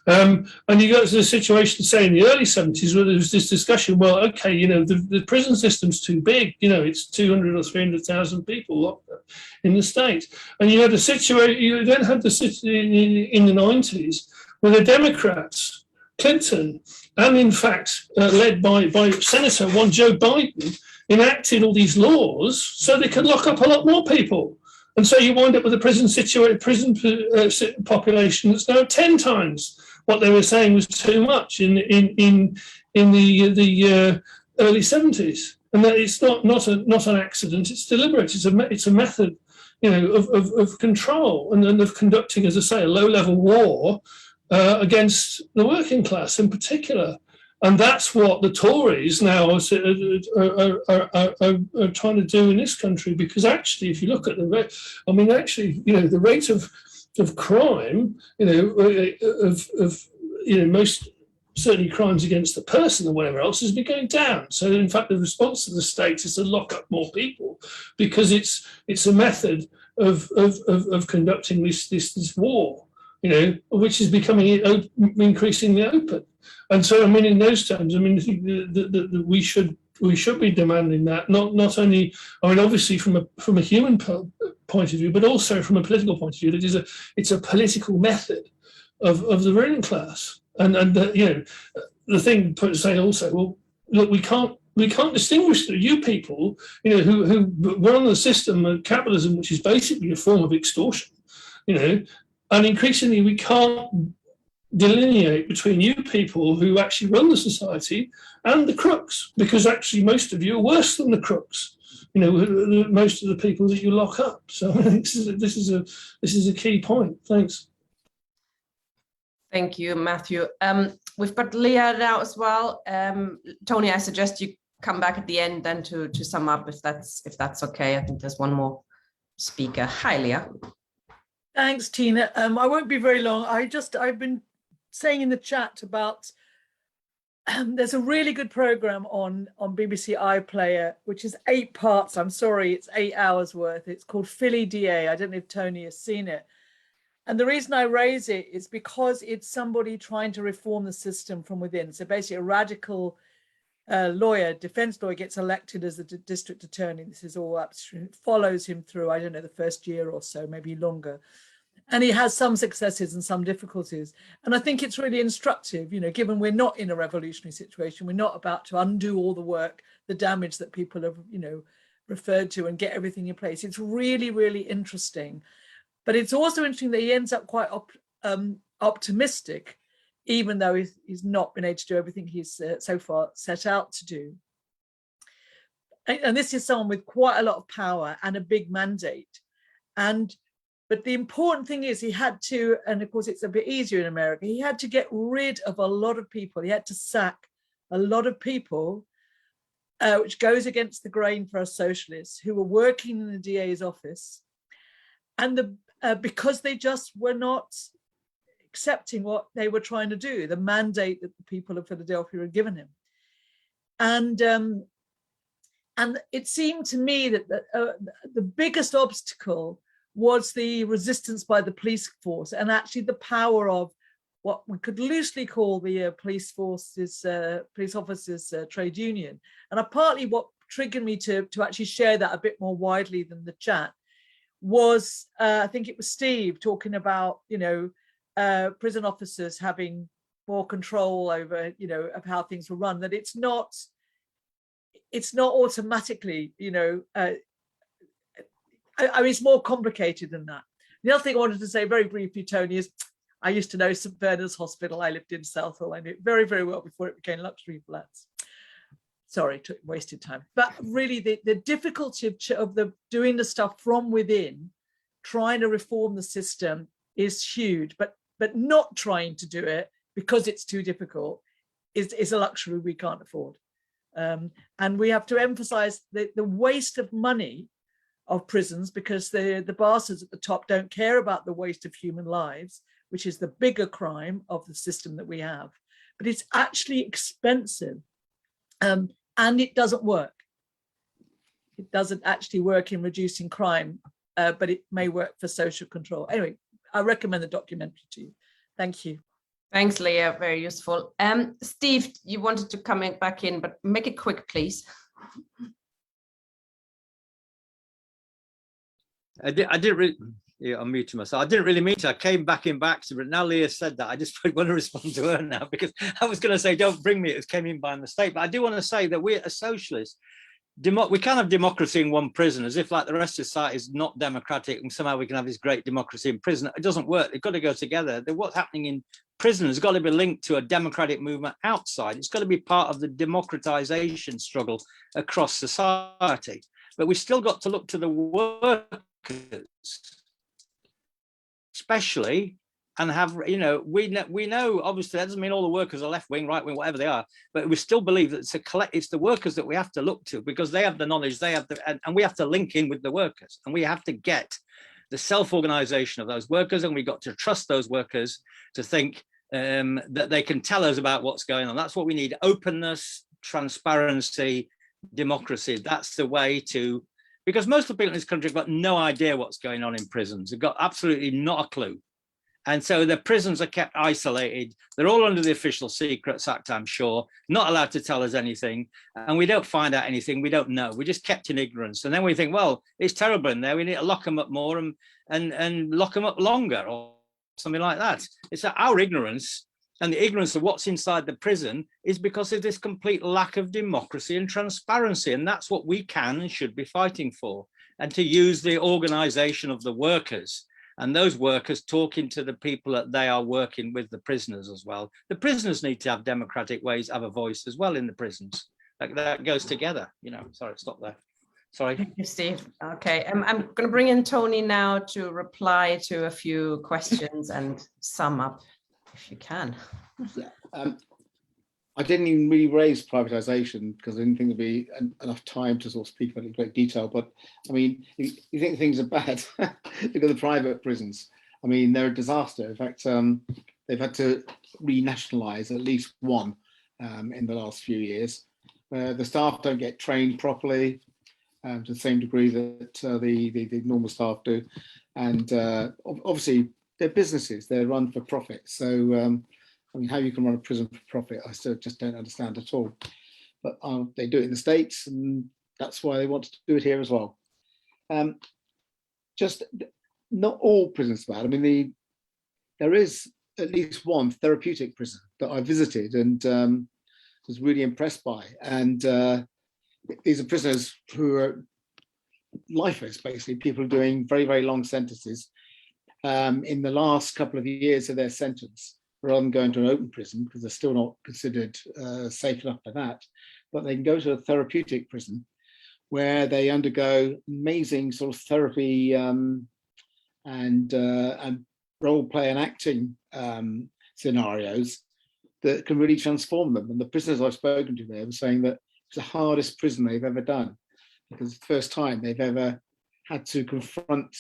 And you go to the situation, say, in the early 70s, where there was this discussion, well, okay, the prison system's too big, it's 200 or 300,000 people locked up in the state. And you then had the situation in the 90s where the Democrats, Clinton, and in fact, led by Senator Joe Biden, enacted all these laws so they could lock up a lot more people. And so you wind up with a prison population that's now 10 times what they were saying was too much in the early 70s. and that it's not an accident. It's deliberate. It's a method, of control and of conducting, as I say, a low-level war against the working class in particular. And that's what the Tories now are trying to do in this country, because actually, if you look at the rate, the rate of crime, most certainly crimes against the person or whatever else has been going down. So in fact, the response of the state is to lock up more people, because it's a method of conducting this war, which is becoming increasingly open. And so, in those terms, we should be demanding that, not only, obviously from a human point of view, but also from a political point of view. That it's a political method of the ruling class. And the thing to say also, well, look, we can't distinguish you people, who run the system of capitalism, which is basically a form of extortion, and increasingly we can't delineate between you people who actually run the society and the crooks, because actually most of you are worse than the crooks. Most of the people that you lock up. So this is a key point. Thanks. Thank you, Matthew. We've got Leah now as well. Tony, I suggest you come back at the end then to sum up, if that's okay. I think there's one more speaker. Hi, Leah. Thanks, Tina. I won't be very long. I've been saying in the chat about there's a really good program on BBC iPlayer, which is 8 parts. I'm sorry, it's 8 hours worth. It's called Philly DA. I don't know if Tony has seen it. And the reason I raise it is because it's somebody trying to reform the system from within. So basically a radical defense lawyer gets elected as the district attorney. This is all upstream. It follows him through, I don't know, the first year or so, maybe longer. And he has some successes and some difficulties. And I think it's really instructive, given we're not in a revolutionary situation, we're not about to undo all the work, the damage that people have, referred to, and get everything in place. It's really, really interesting. But it's also interesting that he ends up quite optimistic, even though he's not been able to do everything he's so far set out to do. And this is someone with quite a lot of power and a big mandate. But the important thing is he had to, and of course it's a bit easier in America, he had to get rid of a lot of people. He had to sack a lot of people, which goes against the grain for us socialists who were working in the DA's office. And because they just were not accepting what they were trying to do, the mandate that the people of Philadelphia had given him. And it seemed to me that the biggest obstacle was the resistance by the police force, and actually the power of what we could loosely call the police officers trade union. And partly what triggered me to actually share that a bit more widely than the chat was, I think it was Steve talking about, prison officers having more control over, of how things were run, that it's not automatically, it's more complicated than that. The other thing I wanted to say very briefly, Tony, is I used to know St. Bernard's Hospital. I lived in Southall. I knew it very, very well before it became luxury flats. Sorry, wasted time. But really, the difficulty of doing the stuff from within, trying to reform the system is huge. But not trying to do it because it's too difficult is a luxury we can't afford. And we have to emphasize the waste of money of prisons, because the bastards at the top don't care about the waste of human lives, which is the bigger crime of the system that we have. But it's actually expensive, and it doesn't work. It doesn't actually work in reducing crime, but it may work for social control. Anyway, I recommend the documentary to you. Thank you. Thanks, Leah. Very useful. Steve, you wanted to come back in, but make it quick, please. I didn't really, I'm muting myself. I didn't really mean to. I came back in by accident, but now Leah said that, I just want to respond to her now, because I was going to say, don't bring me, it came in by mistake. But I do want to say that we as socialists, we can't have democracy in one prison as if like the rest of society is not democratic and somehow we can have this great democracy in prison. It doesn't work. They've got to go together. What's happening in prison has got to be linked to a democratic movement outside. It's got to be part of the democratization struggle across society. But we've still got to look to the workers, especially, and have, we know obviously that doesn't mean all the workers are left wing, right wing, whatever they are, but we still believe that it's the workers that we have to look to, because they have the knowledge, and we have to link in with the workers, and we have to get the self-organization of those workers, and we've got to trust those workers to think that they can tell us about what's going on. That's what we need: openness, transparency, democracy. That's the way to, because most of the people in this country have got no idea what's going on in prisons. They've got absolutely not a clue. And so the prisons are kept isolated. They're all under the Official Secrets Act, I'm sure, not allowed to tell us anything. And we don't find out anything. We don't know. We're just kept in ignorance. And then we think, well, it's terrible in there. We need to lock them up more and lock them up longer, or something like that. It's that our ignorance, and the ignorance of what's inside the prison, is because of this complete lack of democracy and transparency. And that's what we can and should be fighting for. And to use the organization of the workers, and those workers talking to the people that they are working with, the prisoners as well. The prisoners need to have democratic ways, have a voice as well in the prisons. That goes together, Sorry, stop there. Sorry. Thank you, Steve. Okay, I'm going to bring in Tony now to reply to a few questions and sum up, if you can. I didn't even really raise privatization because I didn't think there'd be enough time to sort of speak about it in great detail. But I mean, if you think things are bad, look at the private prisons. I mean, they're a disaster. In fact, they've had to renationalize at least one in the last few years. The staff don't get trained properly to the same degree that the normal staff do. And obviously, they're businesses. They're run for profit. So, I mean, how you can run a prison for profit, I still just don't understand at all. But they do it in the States, and that's why they want to do it here as well. Just not all prisons are bad. I mean, there is at least one therapeutic prison that I visited and was really impressed by. And these are prisoners who are lifers, basically, people doing very, very long sentences. In the last couple of years of their sentence, rather than going to an open prison, because they're still not considered safe enough for that, but they can go to a therapeutic prison where they undergo amazing sort of therapy and role play and acting scenarios that can really transform them. And the prisoners I've spoken to there were saying that it's the hardest prison they've ever done, because it's the first time they've ever had to confront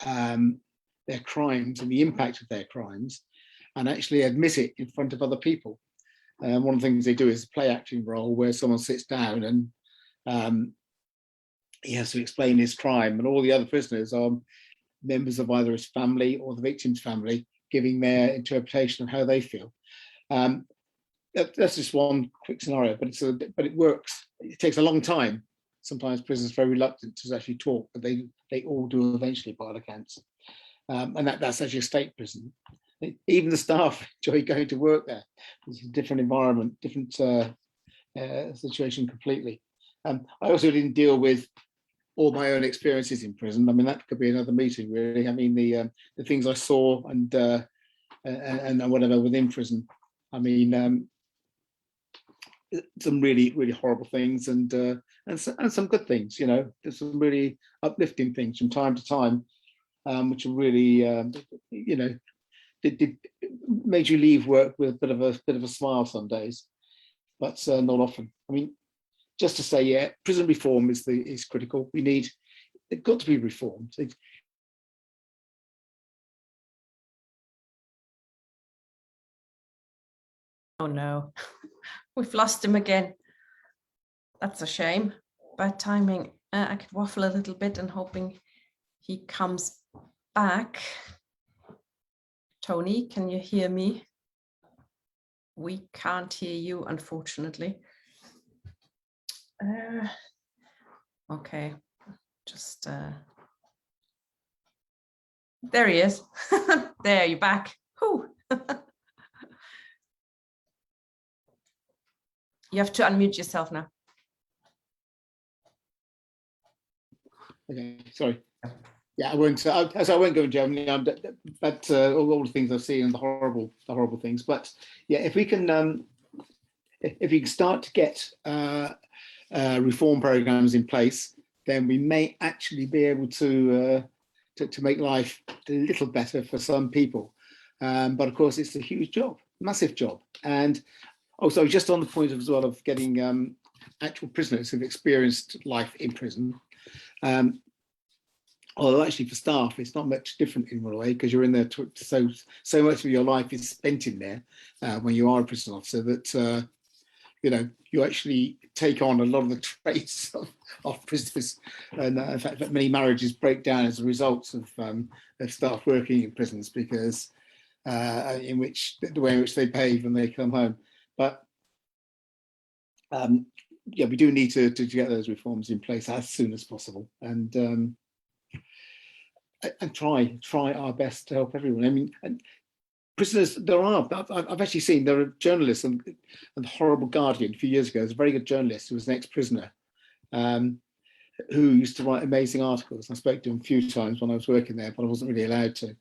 their crimes and the impact of their crimes, and actually admit it in front of other people. One of the things they do is a play acting role where someone sits down and he has to explain his crime, and all the other prisoners are members of either his family or the victim's family, giving their interpretation of how they feel. That's just one quick scenario, but it works. It takes a long time. Sometimes prisoners are very reluctant to actually talk, but they all do eventually by all accounts. And that's actually a state prison. Even the staff enjoy going to work there. It's a different environment, different situation completely. I also didn't deal with all my own experiences in prison. I mean, that could be another meeting, really. I mean, the things I saw and whatever within prison. I mean, some really, really horrible things and some good things. There's some really uplifting things from time to time, which are really, it made you leave work with a bit of a smile some days, but not often. I mean, just to say, yeah, prison reform is critical. They've got to be reformed. Oh no, we've lost him again. That's a shame. Bad timing. I could waffle a little bit and hoping he comes back. Tony, can you hear me? We can't hear you, unfortunately. Okay, just there he is. There, you're back. Whew. You have to unmute yourself now. Okay, sorry. Yeah, I won't. So I won't go in Germany. But all the things I've seen and the horrible things. But yeah, if we can start to get reform programs in place, then we may actually be able to make life a little better for some people. But of course, it's a huge job, massive job. And also, just on the point as well of getting actual prisoners who've experienced life in prison. Although actually for staff, it's not much different in a way, because you're in there, so much of your life is spent in there when you are a prison officer that, you actually take on a lot of the traits of prisoners. And in fact, many marriages break down as a result of staff working in prisons, because the way in which they behave when they come home. But yeah, we do need to get those reforms in place as soon as possible, and try our best to help everyone. I mean, and prisoners, I've actually seen, there are journalists, and the horrible Guardian a few years ago, there's a very good journalist who was an ex-prisoner who used to write amazing articles. I spoke to him a few times when I was working there, but I wasn't really allowed to,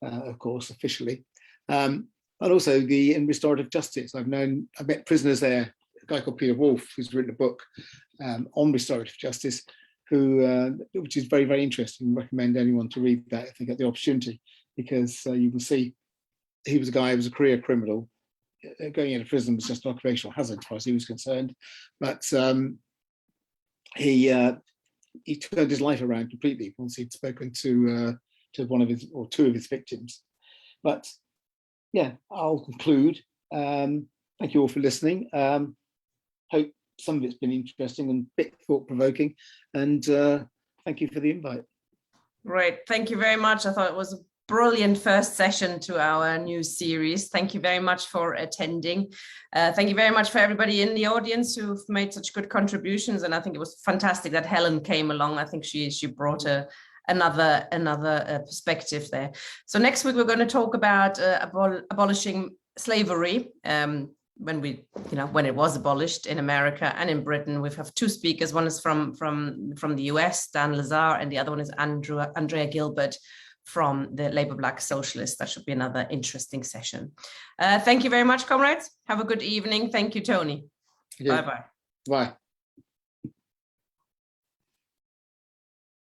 of course, officially. And also in Restorative Justice, I've met prisoners there, a guy called Peter Wolf, who's written a book on Restorative Justice, which is very, very interesting. I recommend anyone to read that if they get the opportunity, because you can see he was a guy who was a career criminal. Going into prison was just an occupational hazard as far as he was concerned. But he turned his life around completely once he'd spoken to one of his or two of his victims. But yeah, I'll conclude. Thank you all for listening. Hope some of it's been interesting and a bit thought-provoking, and thank you for the invite. Great, thank you very much. I thought it was a brilliant first session to our new series. Thank you very much for attending. Thank you very much for everybody in the audience who've made such good contributions, and I think it was fantastic that Helen came along. I think she brought another perspective there. So next week we're going to talk about abolishing slavery. When it was abolished in America and in Britain. We have two speakers. One is from the US, Dan Lazar, and the other one is Andrea Gilbert from the Labour Black Socialists. That should be another interesting session. Thank you very much, comrades. Have a good evening. Thank you, Tony. Yeah. Bye-bye. Bye.